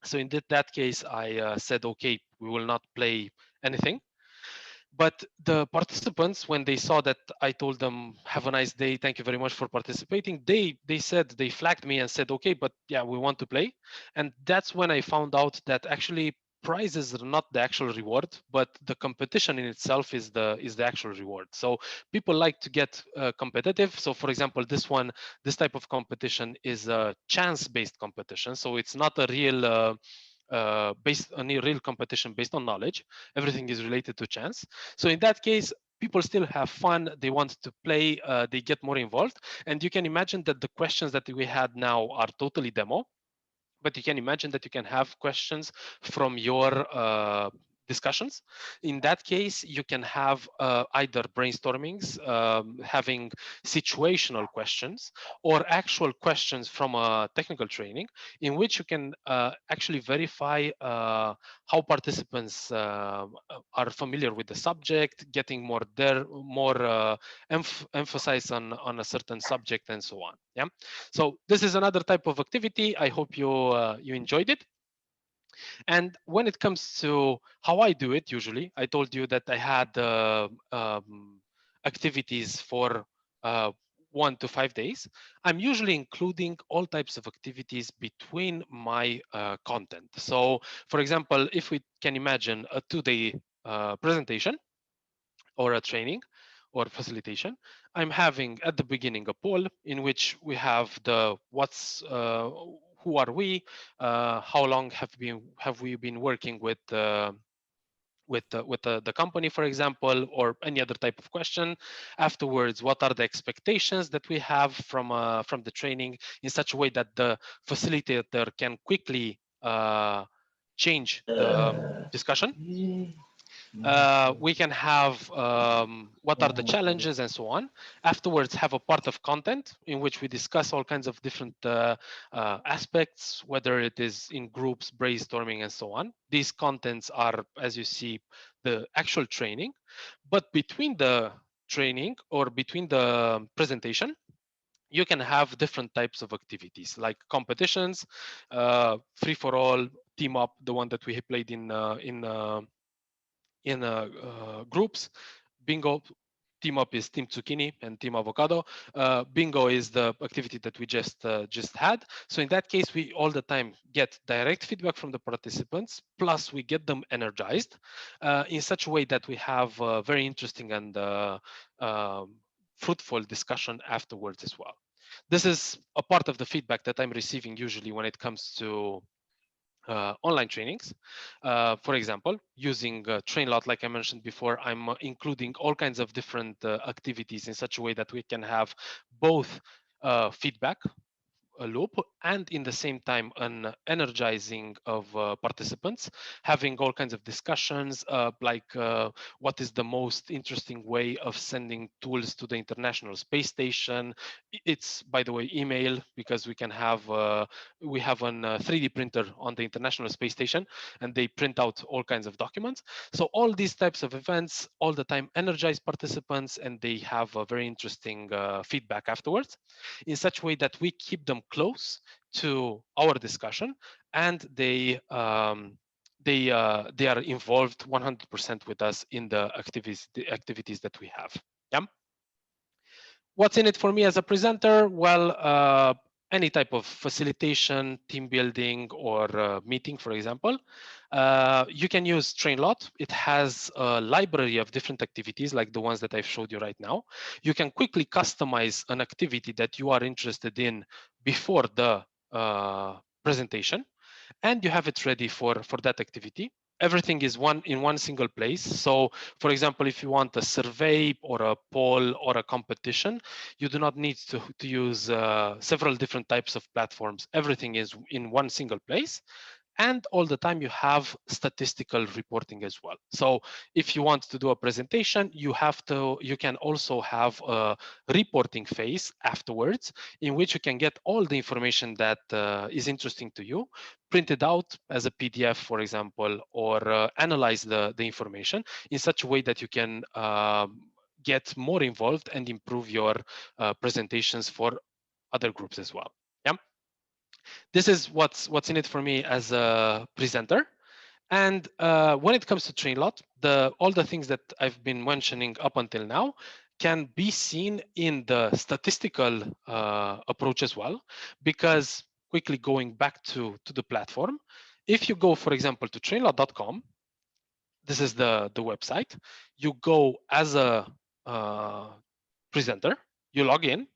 So in that case, I said, okay, we will not play anything. But the participants, when they saw that I told them, have a nice day, thank you very much for participating, they flagged me and said, okay, but yeah, we want to play. And that's when I found out that actually prizes are not the actual reward, but the competition in itself is the actual reward. So people like to get competitive. So for example, this type of competition is a chance-based competition. So it's not a real based on a real competition based on knowledge. Everything is related to chance. So in that case, people still have fun. They want to play. They get more involved. And you can imagine that the questions that we had now are totally demo. But you can imagine that you can have questions from your discussions. In that case, you can have either brainstormings, having situational questions, or actual questions from a technical training, in which you can actually verify how participants are familiar with the subject, getting more emphasis on a certain subject, and so on. Yeah. So this is another type of activity. I hope you enjoyed it. And when it comes to how I do it, usually, I told you that I had activities for 1 to 5 days. I'm usually including all types of activities between my content. So, for example, if we can imagine a 2-day presentation or a training or facilitation, I'm having at the beginning a poll in which we have the who are we, how long have we been working with the company, for example, or any other type of question. Afterwards, what are the expectations that we have from the training in such a way that the facilitator can quickly change the discussion. We can have what are the challenges and so on. Afterwards, have a part of content in which we discuss all kinds of different aspects, whether it is in groups, brainstorming, and so on. These contents are, as you see, the actual training. But between the training or between the presentation, you can have different types of activities like competitions, free for all, team up, the one that we played in groups. Bingo, team up is team zucchini and team avocado. Bingo is the activity that we just had. So in that case, we all the time get direct feedback from the participants, plus we get them energized in such a way that we have a very interesting and fruitful discussion afterwards as well. This is a part of the feedback that I'm receiving usually when it comes to online trainings. For example, using Trainlot, like I mentioned before, I'm including all kinds of different activities in such a way that we can have both feedback, a loop, and in the same time an energizing of participants, having all kinds of discussions like what is the most interesting way of sending tools to the International Space Station. It's, by the way, email, because we can have we have an 3D printer on the International Space Station and they print out all kinds of documents. So all these types of events all the time energize participants and they have a very interesting feedback afterwards, in such a way that we keep them close to our discussion and they are involved 100% with us in the activities that we have. Yeah. What's in it for me as a presenter? Well, any type of facilitation, team building, or meeting, for example. You can use Trainlot. It has a library of different activities like the ones that I've showed you right now. You can quickly customize an activity that you are interested in before the presentation, and you have it ready for that activity. Everything is in one single place. So, for example, if you want a survey or a poll or a competition, you do not need to use several different types of platforms. Everything is in one single place. And all the time you have statistical reporting as well. So if you want to do a presentation, you can also have a reporting phase afterwards, in which you can get all the information that is interesting to you, printed out as a PDF, for example, or analyze the information in such a way that you can get more involved and improve your presentations for other groups as well. Yeah. This is what's in it for me as a presenter. And when it comes to Trainlot, all the things that I've been mentioning up until now can be seen in the statistical approach as well, because quickly going back to the platform, if you go, for example, to trainlot.com, this is the website, you go as a presenter, you log in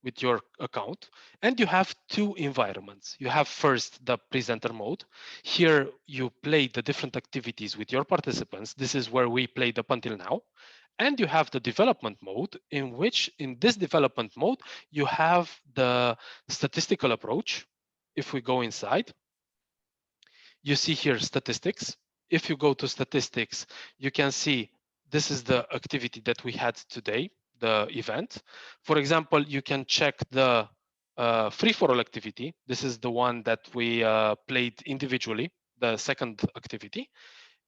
with your account, and you have two environments. You have first the presenter mode. Here you play the different activities with your participants. This is where we played up until now. And you have the development mode, in which in this development mode, you have the statistical approach. If we go inside, you see here statistics. If you go to statistics, you can see this is the activity that we had today, the event. For example, you can check the free-for-all activity. This is the one that we played individually, the second activity.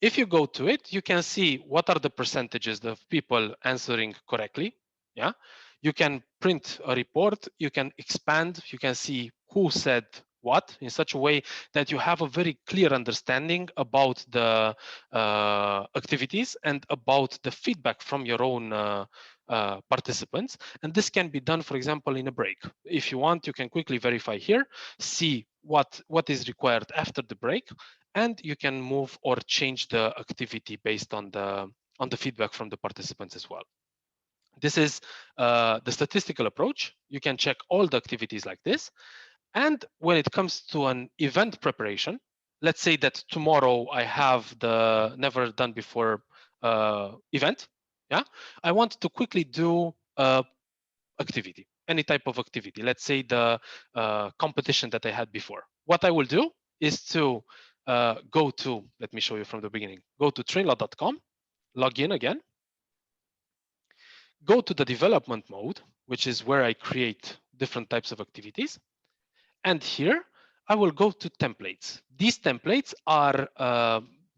If you go to it, you can see what are the percentages of people answering correctly. Yeah, you can print a report, you can expand, you can see who said what in such a way that you have a very clear understanding about the activities and about the feedback from your own participants. And this can be done, for example, in a break. If you want, you can quickly verify here, see what is required after the break, and you can move or change the activity based on the feedback from the participants as well. This is the statistical approach. You can check all the activities like this. And when it comes to an event preparation, let's say that tomorrow I have the Never Done Before event. Yeah, I want to quickly do activity, any type of activity. Let's say the competition that I had before. What I will do is to go to, let me show you from the beginning, go to trainlot.com. log in again, go to the development mode, which is where I create different types of activities. And here I will go to templates. These templates are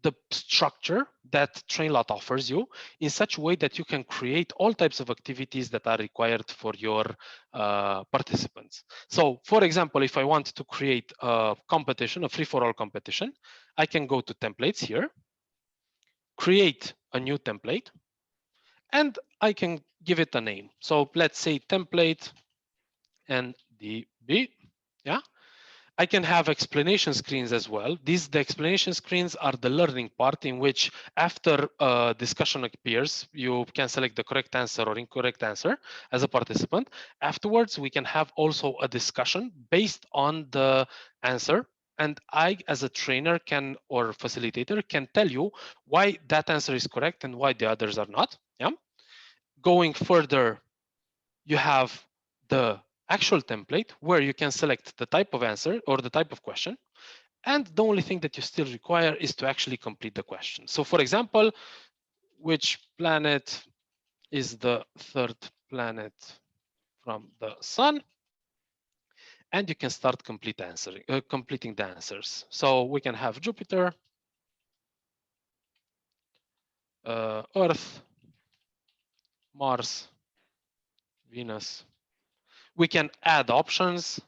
the structure that Trainlot offers you in such a way that you can create all types of activities that are required for your participants. So for example, if I want to create a competition, a free-for-all competition, I can go to templates here, create a new template, and I can give it a name. So let's say template NDB, yeah? I can have explanation screens as well. The explanation screens are the learning part in which after a discussion appears, you can select the correct answer or incorrect answer as a participant. Afterwards, we can have also a discussion based on the answer. And I, as a trainer can or facilitator, can tell you why that answer is correct and why the others are not. Yeah. Going further, you have the actual template where you can select the type of answer or the type of question. And the only thing that you still require is to actually complete the question. So for example, which planet is the third planet from the sun? And you can start completing the answers. So we can have Jupiter, Earth, Mars, Venus. We can add options.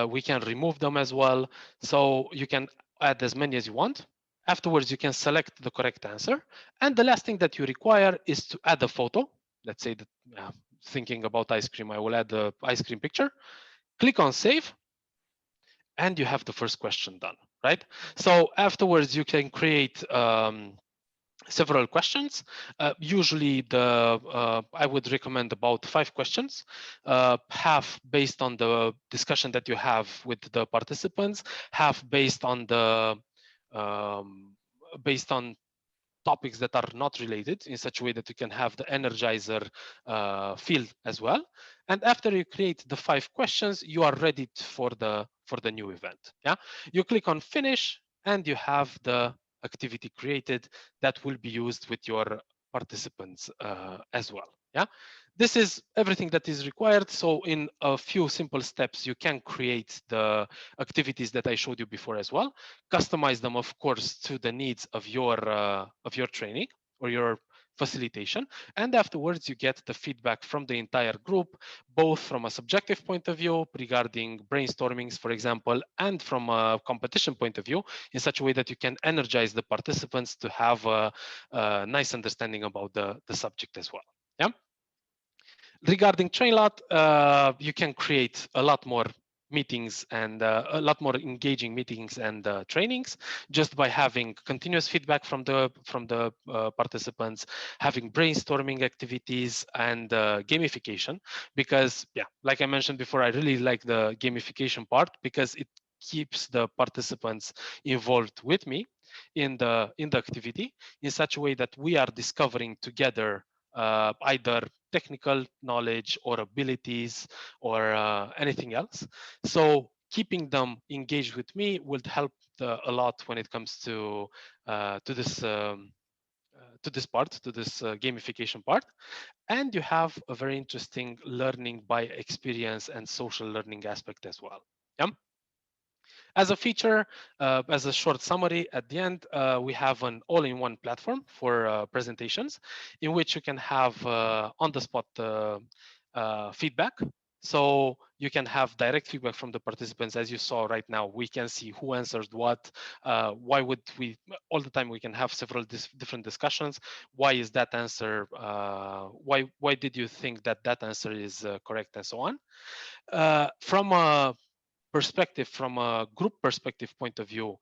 We can remove them as well. So you can add as many as you want. Afterwards, you can select the correct answer. And the last thing that you require is to add a photo. Let's say that thinking about ice cream, I will add the ice cream picture. Click on save. And you have the first question done, right? So afterwards, you can create several questions. Usually I would recommend about 5 questions, half based on the discussion that you have with the participants, half based on the topics that are not related in such a way that you can have the energizer field as well. And after you create the 5 questions, you are ready for the new event. Yeah, you click on finish and you have the activity created that will be used with your participants as well. Yeah, this is everything that is required. So in a few simple steps, you can create the activities that I showed you before as well. Customize them, of course, to the needs of your training or your facilitation. And afterwards, you get the feedback from the entire group, both from a subjective point of view regarding brainstormings, for example, and from a competition point of view, in such a way that you can energize the participants to have a nice understanding about the subject as well. Yeah. Regarding Trainlot, you can create a lot more meetings and a lot more engaging meetings and trainings just by having continuous feedback from the participants, having brainstorming activities and gamification. Because yeah, like I mentioned before, I really like the gamification part because it keeps the participants involved with me in the activity in such a way that we are discovering together either technical knowledge or abilities or anything else. So keeping them engaged with me will help a lot when it comes to this gamification part. And you have a very interesting learning by experience and social learning aspect as well. Yeah. As a feature, as a short summary at the end, we have an all-in-one platform for presentations in which you can have on-the-spot feedback. So you can have direct feedback from the participants. As you saw right now, we can see who answered what, why would we, all the time we can have several different discussions. Why is that answer, why did you think that answer is correct and so on. From a group perspective point of view,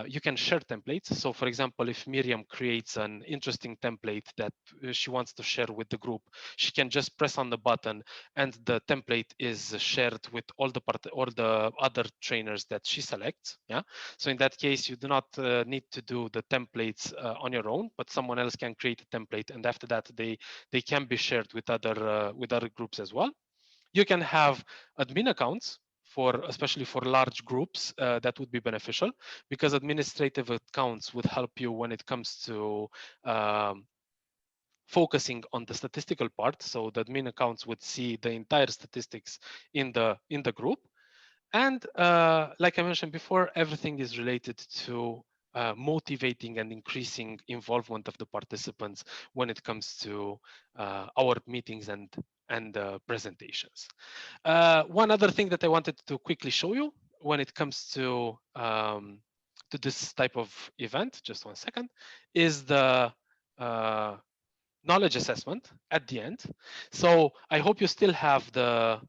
you can share templates. So for example, if Miriam creates an interesting template that she wants to share with the group, she can just press on the button and the template is shared with all the other trainers that she selects. Yeah. So in that case, you do not need to do the templates on your own, but someone else can create a template, and after that, they can be shared with other groups as well. You can have admin accounts especially for large groups, that would be beneficial, because administrative accounts would help you when it comes to focusing on the statistical part. So the admin accounts would see the entire statistics in the group. And like I mentioned before, everything is related to motivating and increasing involvement of the participants when it comes to our meetings and presentations. One other thing that I wanted to quickly show you when it comes to this type of event, just one second, is the knowledge assessment at the end. So I hope you still have the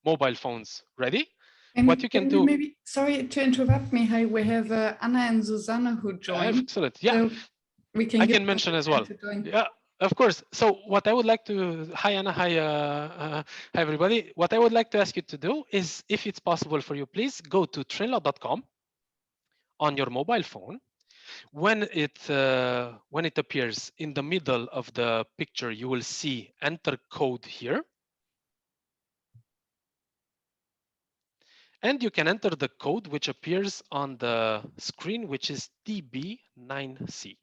mobile phones ready. And what you can do, maybe, sorry to interrupt, Mihai, we have Anna and Susanna who joined. excellent, yeah, So we can I give can mention them as well. to join. Yeah, of course. So what I would like to, hi Anna, hi everybody. What I would like to ask you to do is, if it's possible for you, please go to trainlot.com on your mobile phone. When it appears in the middle of the picture, you will see enter code here. And you can enter the code which appears on the screen, which is TB9C.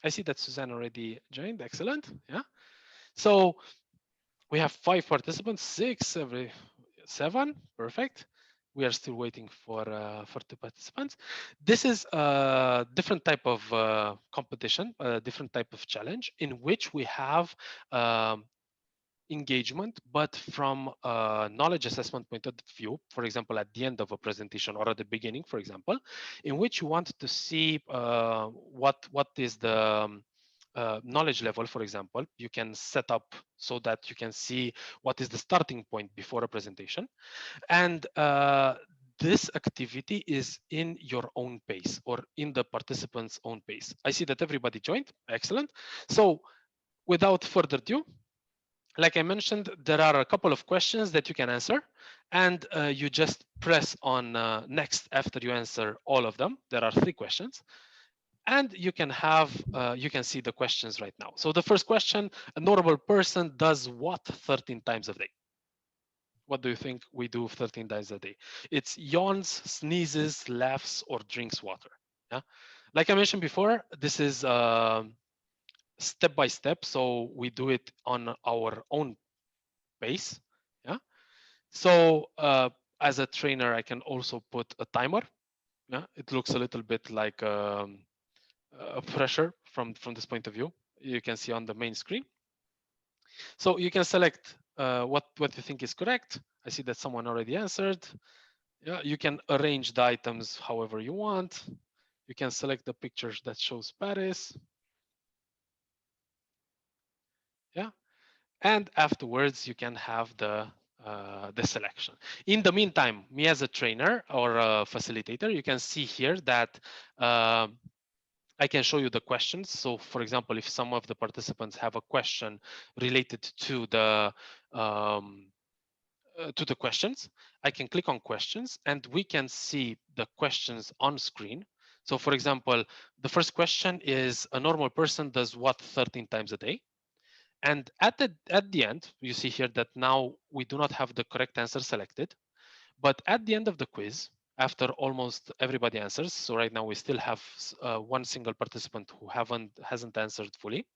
I see that Suzanne already joined. Excellent. Yeah. So we have 5 participants, 6 every 7. Perfect. We are still waiting for 2 participants. This is a different type of competition, a different type of challenge, in which we have engagement, but from a knowledge assessment point of view, for example, at the end of a presentation or at the beginning, for example, in which you want to see what is the knowledge level, for example. You can set up so that you can see what is the starting point before a presentation. And this activity is in your own pace, or in the participants' own pace. I see that everybody joined. Excellent. So without further ado, like I mentioned, there are a couple of questions that you can answer, and you just press on next after you answer all of them. There are 3 questions, and you can see the questions right now. So the first question: a normal person does what 13 times a day? What do you think we do 13 times a day? It's yawns, sneezes, laughs, or drinks water. Yeah, like I mentioned before, this is step by step, so we do it on our own pace. Yeah. So as a trainer, I can also put a timer. Yeah, it looks a little bit like a pressure from this point of view. You can see on the main screen. So you can select what you think is correct. I see that someone already answered. Yeah, you can arrange the items however you want. You can select the pictures that shows Paris. Yeah, and afterwards you can have the selection. In the meantime, me as a trainer or a facilitator, you can see here that I can show you the questions. So for example, if some of the participants have a question related to the questions, I can click on questions and we can see the questions on screen. So for example, the first question is: a normal person does what 13 times a day? And at the end, you see here that now we do not have the correct answer selected. But at the end of the quiz, after almost everybody answers, so right now we still have one single participant who hasn't answered fully.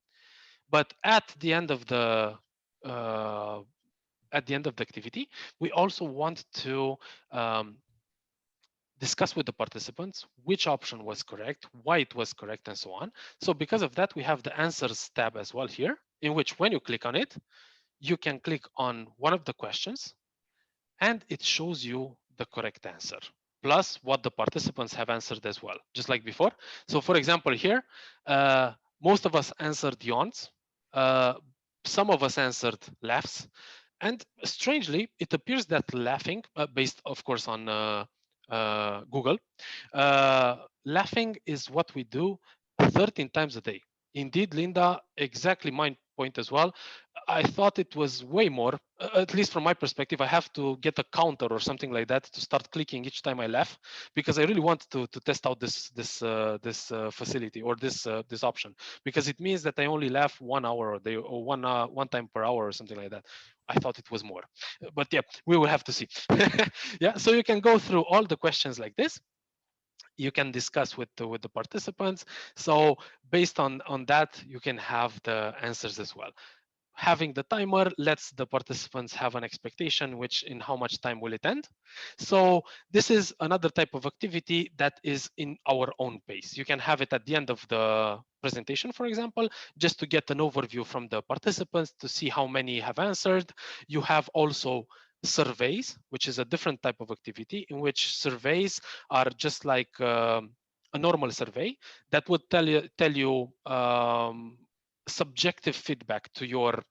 But at the end of the activity, we also want to discuss with the participants which option was correct, why it was correct, and so on. So because of that, we have the answers tab as well here, in which when you click on it, you can click on one of the questions and it shows you the correct answer, plus what the participants have answered as well, just like before. So for example, here, most of us answered yawns. Some of us answered laughs. And strangely, it appears that laughing, based of course on Google, laughing is what we do 13 times a day. Indeed, Linda, exactly my point as well. I thought it was way more, at least from my perspective. I have to get a counter or something like that to start clicking each time I laugh, because I really want to test out this facility or this option, because it means that I only laugh 1 hour a day, or one time per hour or something like that. I thought it was more, but yeah, we will have to see. Yeah, so you can go through all the questions like this. You can discuss with the participants. So based on that, you can have the answers as well. Having the timer lets the participants have an expectation, which in how much time will it end. So this is another type of activity that is in our own pace. You can have it at the end of the presentation, for example, just to get an overview from the participants to see how many have answered. You have also surveys, which is a different type of activity, in which surveys are just like a normal survey that would tell you subjective feedback to your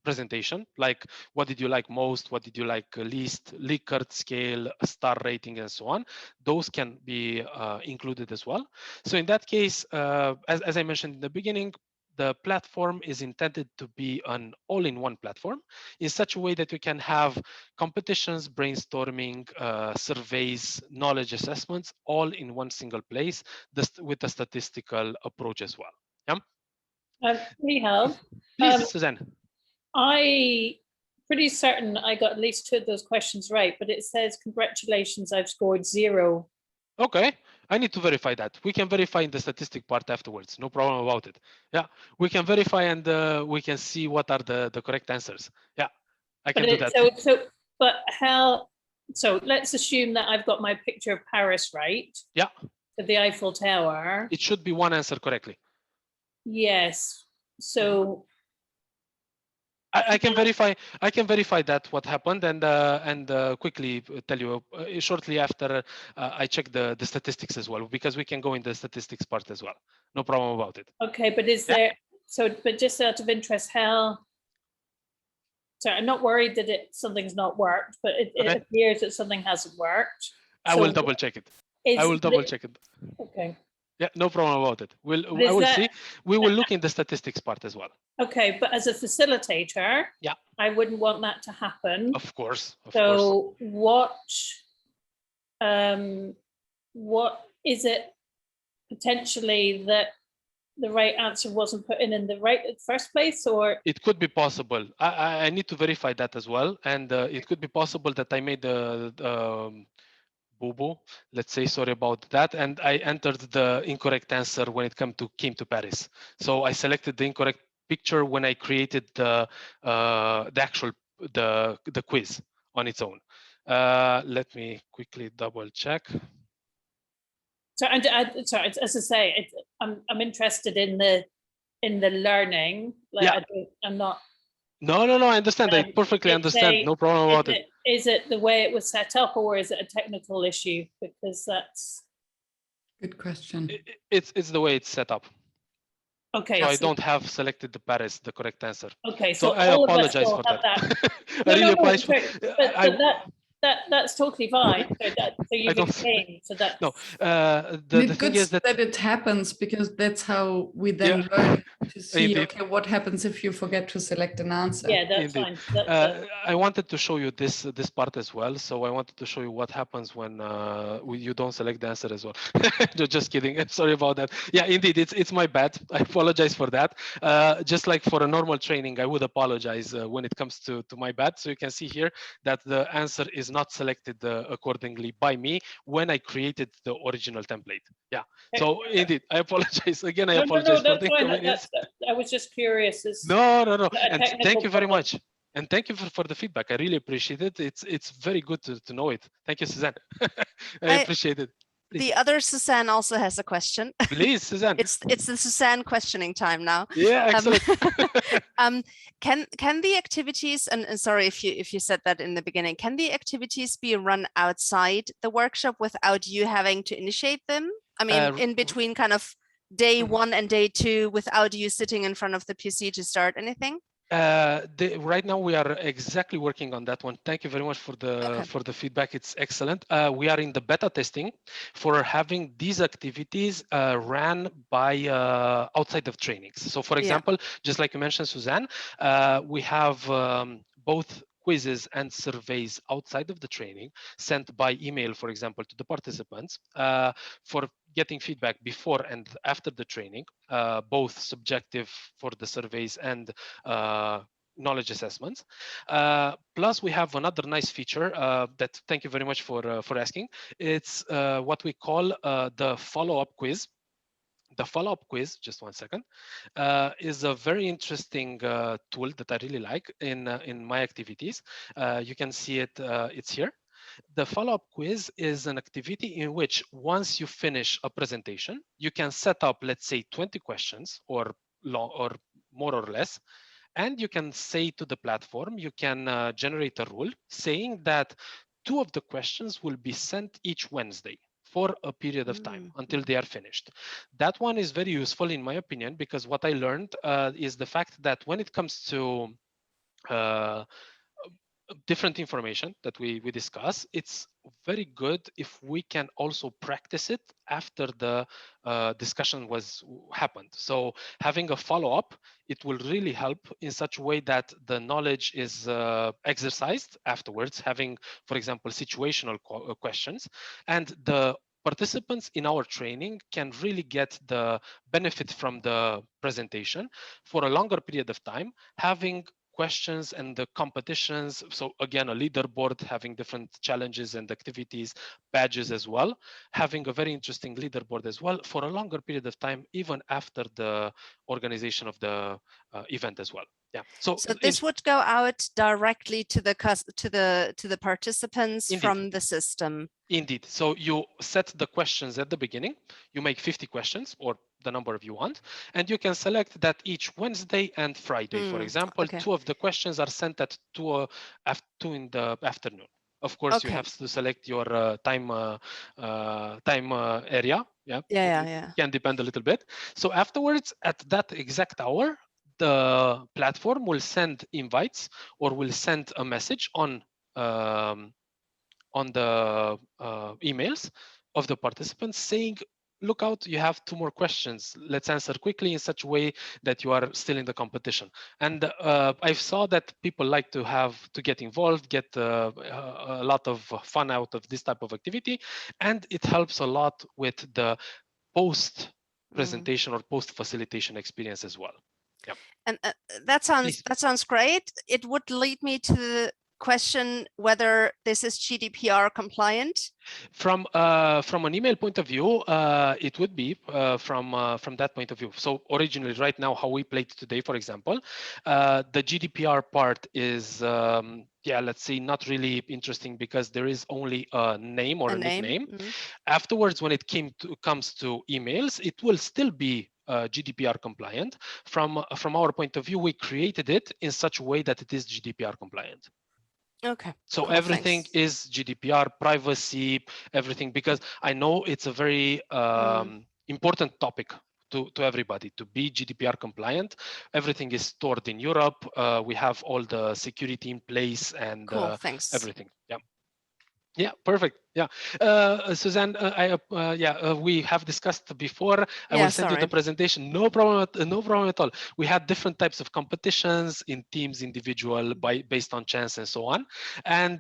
presentation, like what did you like most, what did you like least, Likert scale, star rating, and so on. Those can be included as well. So in that case, as I mentioned in the beginning, the platform is intended to be an all-in-one platform in such a way that you can have competitions, brainstorming, surveys, knowledge assessments, all in one single place, with a statistical approach as well. Yeah. Mihai, Please, Suzanne. I pretty certain I got at least 2 of those questions right, but it says congratulations, I've scored 0. Okay, I need to verify that. We can verify in the statistic part afterwards. No problem about it. Yeah, we can verify and we can see what are the correct answers. Yeah, I can do that. So let's assume that I've got my picture of Paris right. Yeah. Of the Eiffel Tower. It should be one answer correctly. Yes. So I can verify. I can verify that what happened and quickly tell you shortly after I check the statistics as well, because we can go in the statistics part as well. No problem about it. Okay, but is there but just out of interest, how? Sorry, I'm not worried that something's not worked, but it appears that something hasn't worked. I will double check it. I will double check it. Okay. Yeah, no problem about it. I will see. We will look in the statistics part as well. Okay, but as a facilitator, yeah, I wouldn't want that to happen. Of course. So what is it potentially that the right answer wasn't put in the first place, or? It could be possible. I need to verify that as well. And it could be possible that I made the boo-boo, let's say, sorry about that, and I entered the incorrect answer when it came to Paris. So I selected the incorrect picture when I created the actual the quiz on its own. Let me quickly double check. So, sorry, as I say, I'm interested in the learning. Like, yeah. I'm not. No, I understand. I perfectly understand. No problem about it. Is it the way it was set up, or is it a technical issue? Because that's good question. It's the way it's set up. Okay. So I don't have selected the Paris, the correct answer. Okay. So I apologize for that. I really apologize. That's totally fine. So you explain. So that's no. The thing is that it happens, because that's how we then learn to see okay, what happens if you forget to select an answer. Yeah, that's fine. I wanted to show you this part as well. So I wanted to show you what happens when you don't select the answer as well. Just kidding. I'm sorry about that. Yeah, indeed, it's my bad. I apologize for that. Just like for a normal training, I would apologize when it comes to my bad. So you can see here that the answer is not selected accordingly by me when I created the original template. Yeah. So indeed, I apologize again. I apologize for the inconvenience. I was just curious. No. And thank you very much. And thank you for the feedback. I really appreciate it. It's very good to know it. Thank you, Suzanne. I appreciate it. Please. The other Suzanne also has a question. Please, Suzanne. It's the Suzanne questioning time now. Yeah, excellent. Can the activities, and sorry if you said that in the beginning, can the activities be run outside the workshop without you having to initiate them? I mean, in between kind of day 1 and day 2, without you sitting in front of the PC to start anything? Right now we are exactly working on that one. Thank you very much for the feedback. It's excellent. We are in the beta testing for having these activities ran by outside of trainings. So for example, just like you mentioned, Suzanne, we have both quizzes and surveys outside of the training sent by email, for example, to the participants for getting feedback before and after the training, both subjective for the surveys and knowledge assessments. Plus, we have another nice feature that, thank you very much for asking. It's what we call the follow-up quiz. The follow-up quiz, just one second, is a very interesting tool that I really like in my activities. You can see it, it's here. The follow-up quiz is an activity in which once you finish a presentation, you can set up, let's say, 20 questions or more or less, and you can say to the platform, you can generate a rule saying that 2 of the questions will be sent each Wednesday for a period of time until they are finished. That one is very useful in my opinion, because what I learned is the fact that when it comes to different information that we discuss, it's very good if we can also practice it after the discussion happened. So having a follow-up, it will really help in such a way that the knowledge is exercised afterwards, having, for example, situational questions, and the participants in our training can really get the benefit from the presentation for a longer period of time, having questions and the competitions. So again, a leaderboard, having different challenges and activities, badges as well, having a very interesting leaderboard as well for a longer period of time, even after the organization of the event as well. Yeah. So this would go out directly to the participants Indeed. From the system. Indeed. So you set the questions at the beginning. You make 50 questions or the number you want, and you can select that each Wednesday and Friday, for example, okay. 2 of the questions are sent at 2 in the afternoon. Of course, you have to select your time area. Yeah. Yeah. Can depend a little bit. So afterwards, at that exact hour, the platform will send invites or will send a message on the emails of the participants saying, look out, you have 2 more questions. Let's answer quickly in such a way that you are still in the competition. And I saw that people like to get involved, get a lot of fun out of this type of activity. And it helps a lot with the post presentation or post facilitation experience as well. Yeah. And that sounds great. It would lead me to the question whether this is GDPR compliant. From an email point of view, it would be from that point of view. So originally, right now, how we played today, for example, the GDPR part is let's say not really interesting because there is only a name or a nickname. Afterwards, when it comes to emails, it will still be GDPR compliant. From our point of view, we created it in such a way that it is GDPR compliant. Okay. So everything is GDPR, privacy, everything, because I know it's a very important topic to everybody to be GDPR compliant. Everything is stored in Europe. We have all the security in place and everything. Yeah. Yeah, perfect. Yeah, Suzanne, we have discussed before. I will send you the presentation. No problem at all. We had different types of competitions in teams, individual, based on chance and so on. And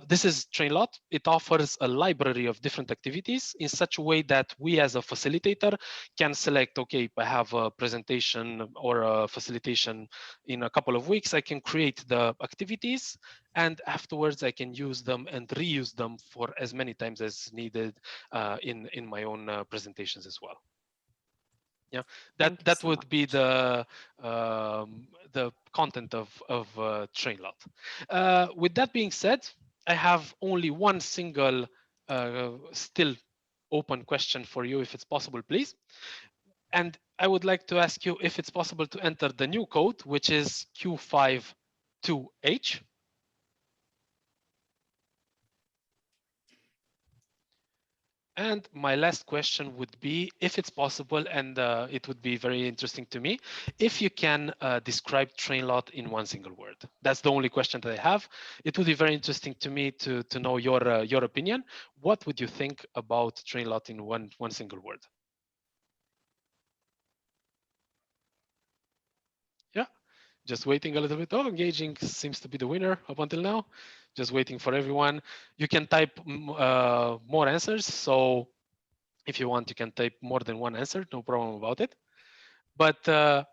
this is Trainlot. It offers a library of different activities in such a way that we as a facilitator can select, okay, I have a presentation or a facilitation in a couple of weeks. I can create the activities and afterwards I can use them and reuse them for as many times as needed in my own presentations as well. Yeah, that would be the content of Trainlot. With that being said, I have only one single still open question for you, if it's possible, please. And I would like to ask you if it's possible to enter the new code, which is Q52H. And my last question would be, if it's possible, and it would be very interesting to me, if you can describe Trainlot in one single word. That's the only question that I have. It would be very interesting to me to know your opinion. What would you think about Trainlot in one single word? Yeah, just waiting a little bit. Oh, engaging seems to be the winner up until now. Just waiting for everyone. You can type more answers. So if you want, you can type more than one answer. No problem about it. But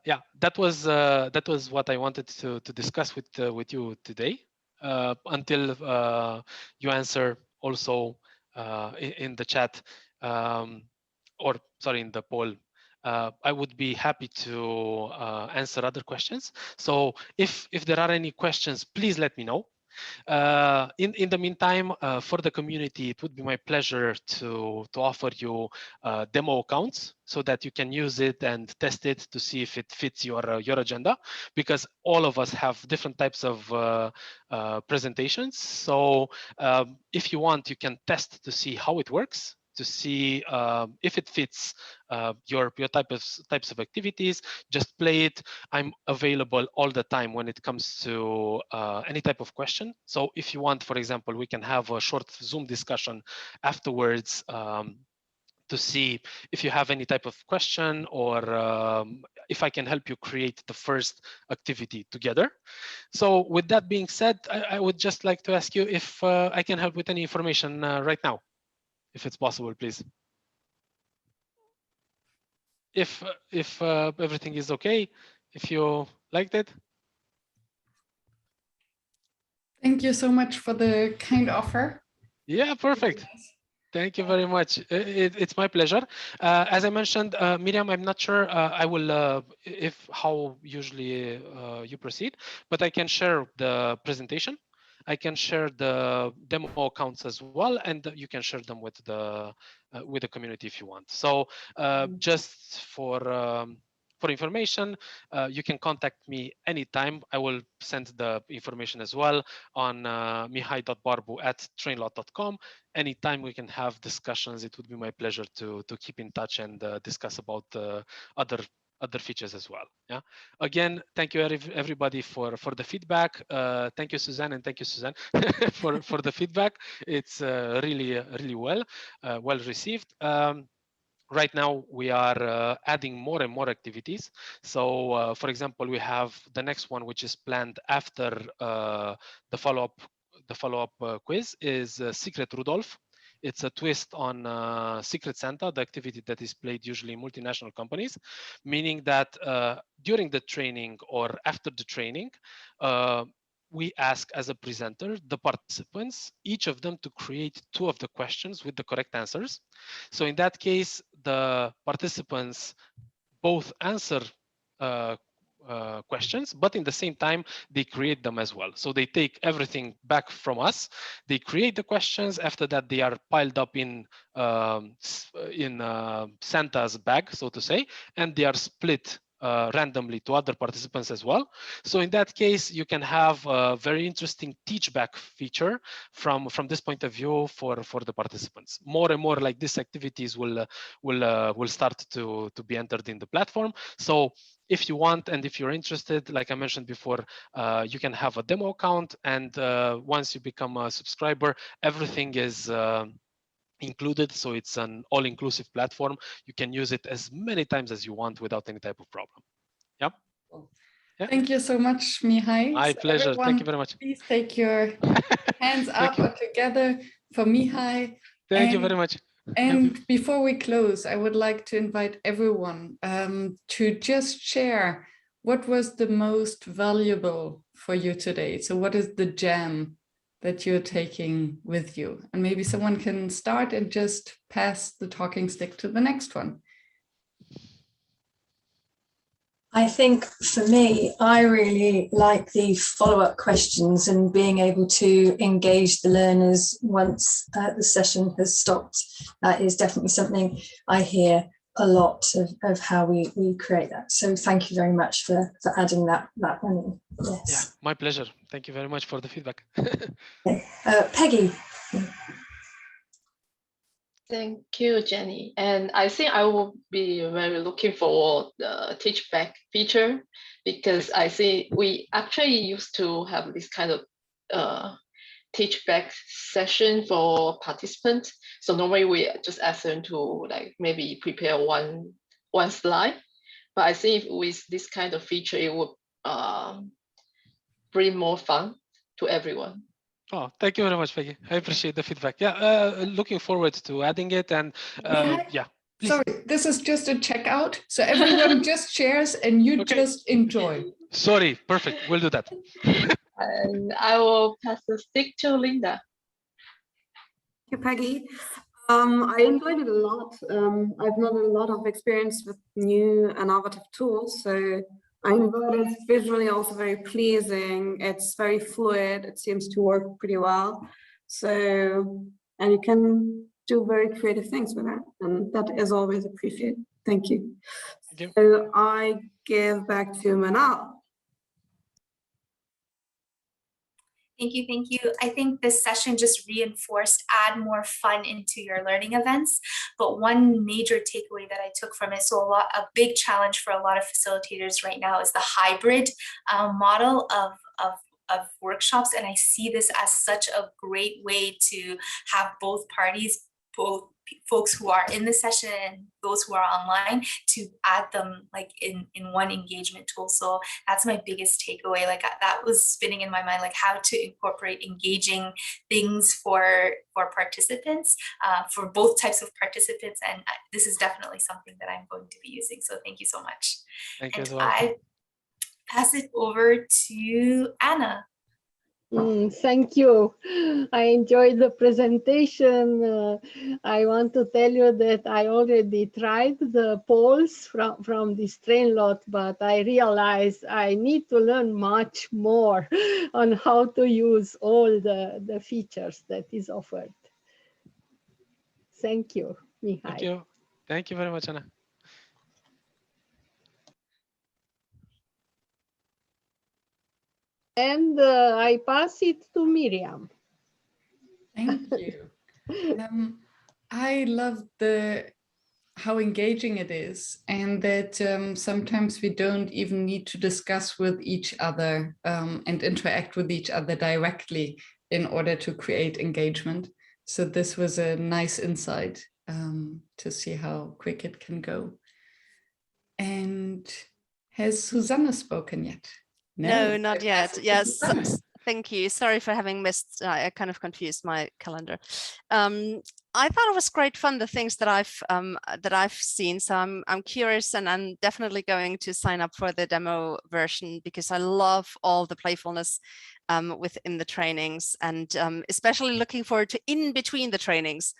yeah, that was what I wanted to discuss with you today. Until you answer also in the chat, or sorry, in the poll. I would be happy to answer other questions. So if there are any questions, please let me know. In the meantime, for the community, it would be my pleasure to offer you demo accounts so that you can use it and test it to see if it fits your agenda, because all of us have different types of presentations. So if you want, you can test to see how it works, to see if it fits your types of activities. Just play it. I'm available all the time when it comes to any type of question. So if you want, for example, we can have a short Zoom discussion afterwards to see if you have any type of question, or if I can help you create the first activity together. So with that being said, I would just like to ask you if I can help with any information right now, if it's possible, please. If everything is okay, if you liked it. Thank you so much for the kind offer. Yeah, perfect. Thank you very much. It's my pleasure. As I mentioned, Miriam, I'm not sure I will how usually you proceed, but I can share the presentation. I can share the demo accounts as well, and you can share them with the community if you want. So just for information, you can contact me anytime. I will send the information as well on mihai.barbu@trainlot.com. Anytime we can have discussions, it would be my pleasure to keep in touch and discuss about other features as well. Yeah. Again, thank you everybody for the feedback. Thank you, Suzanne, and thank you, Suzanne, for the feedback. It's really well received. Right now, we are adding more and more activities. So, for example, we have the next one, which is planned after the follow-up quiz, is Secret Rudolph. It's a twist on Secret Santa, the activity that is played usually in multinational companies, meaning that during the training or after the training, we ask as a presenter the participants, each of them, to create 2 of the questions with the correct answers. So in that case, the participants both answer questions, but in the same time, they create them as well. So they take everything back from us. They create the questions. After that, they are piled up in Santa's bag, so to say, and they are split randomly to other participants as well. So in that case, you can have a very interesting teach back feature from this point of view for the participants. More and more like these activities will start to be entered in the platform. So if you want, and if you're interested, like I mentioned before, you can have a demo account, and once you become a subscriber, everything is included. So it's an all-inclusive platform. You can use it as many times as you want without any type of problem. Yeah. Yeah. Thank you so much, Mihai. My pleasure. Everyone, thank you very much. Please take your hands up or together for Mihai. Thank you very much. And before we close, I would like to invite everyone to just share what was the most valuable for you today. So what is the gem that you're taking with you? And maybe someone can start and just pass the talking stick to the next one. I think for me, I really like the follow-up questions and being able to engage the learners once the session has stopped. That is definitely something I hear a lot of how we create that. So thank you very much for adding that one in. Yes. Yeah, my pleasure. Thank you very much for the feedback. Peggy. Thank you, Jenny. And I think I will be very looking for the teach back feature, because I see we actually used to have this kind of teach back session for participants. So normally we just ask them to like maybe prepare one slide. But I think with this kind of feature, it would bring more fun to everyone. Oh, thank you very much, Peggy. I appreciate the feedback. Yeah, looking forward to adding it. And yeah. Please. Sorry, this is just a checkout. So everyone just shares and you just enjoy. Sorry, perfect. We'll do that. And I will pass the stick to Linda. Thank you, Peggy. I enjoyed it a lot. I've not a lot of experience with new innovative tools, so I enjoyed it. Visually also very pleasing. It's very fluid. It seems to work pretty well. So, and you can do very creative things with it, and that is always appreciated. Thank you. So I give back to Manal. Thank you, thank you. I think this session just reinforced add more fun into your learning events. But one major takeaway that I took from it, so a big challenge for a lot of facilitators right now is the hybrid model of workshops. And I see this as such a great way to have both parties, both folks who are in the session and those who are online, to add them like in one engagement tool. So that's my biggest takeaway. Like that was spinning in my mind, like how to incorporate engaging things for participants, for both types of participants. And this is definitely something that I'm going to be using. So thank you so much. Thank you and as well. I pass it over to Anna. Thank you. I enjoyed the presentation. I want to tell you that I already tried the polls from this Trainlot, but I realized I need to learn much more on how to use all the features that is offered. Thank you, Mihai. Thank you. Thank you very much, Anna. And I pass it to Miriam. Thank you. I love how engaging it is, and that sometimes we don't even need to discuss with each other and interact with each other directly in order to create engagement. So this was a nice insight to see how quick it can go. And has Susanna spoken yet? No, not yet. Yes, thank you. Sorry for having missed. I kind of confused my calendar. I thought it was great fun, the things that I've seen. So I'm curious, and I'm definitely going to sign up for the demo version because I love all the playfulness within the trainings, and especially looking forward to in between the trainings,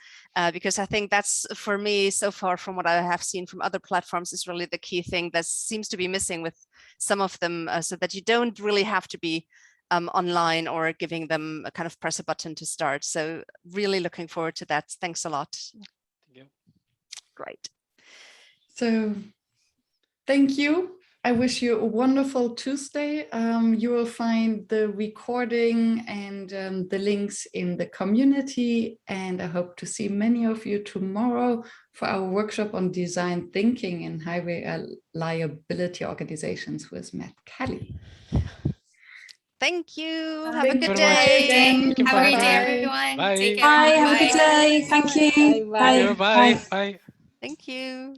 because I think that's, for me so far from what I have seen from other platforms, is really the key thing that seems to be missing with some of them, so that you don't really have to be online or giving them a kind of press a button to start. So really looking forward to that. Thanks a lot. Thank you. Great. So thank you. I wish you a wonderful Tuesday. You will find the recording and the links in the community. And I hope to see many of you tomorrow for our workshop on design thinking in highway reliability organizations with Matt Kelly. Thank you. Have Thank a good you day. Have a great day, Bye. everyone. Bye. Take care. Bye, have a good day. Thank you. Bye. Bye. Bye. Thank you.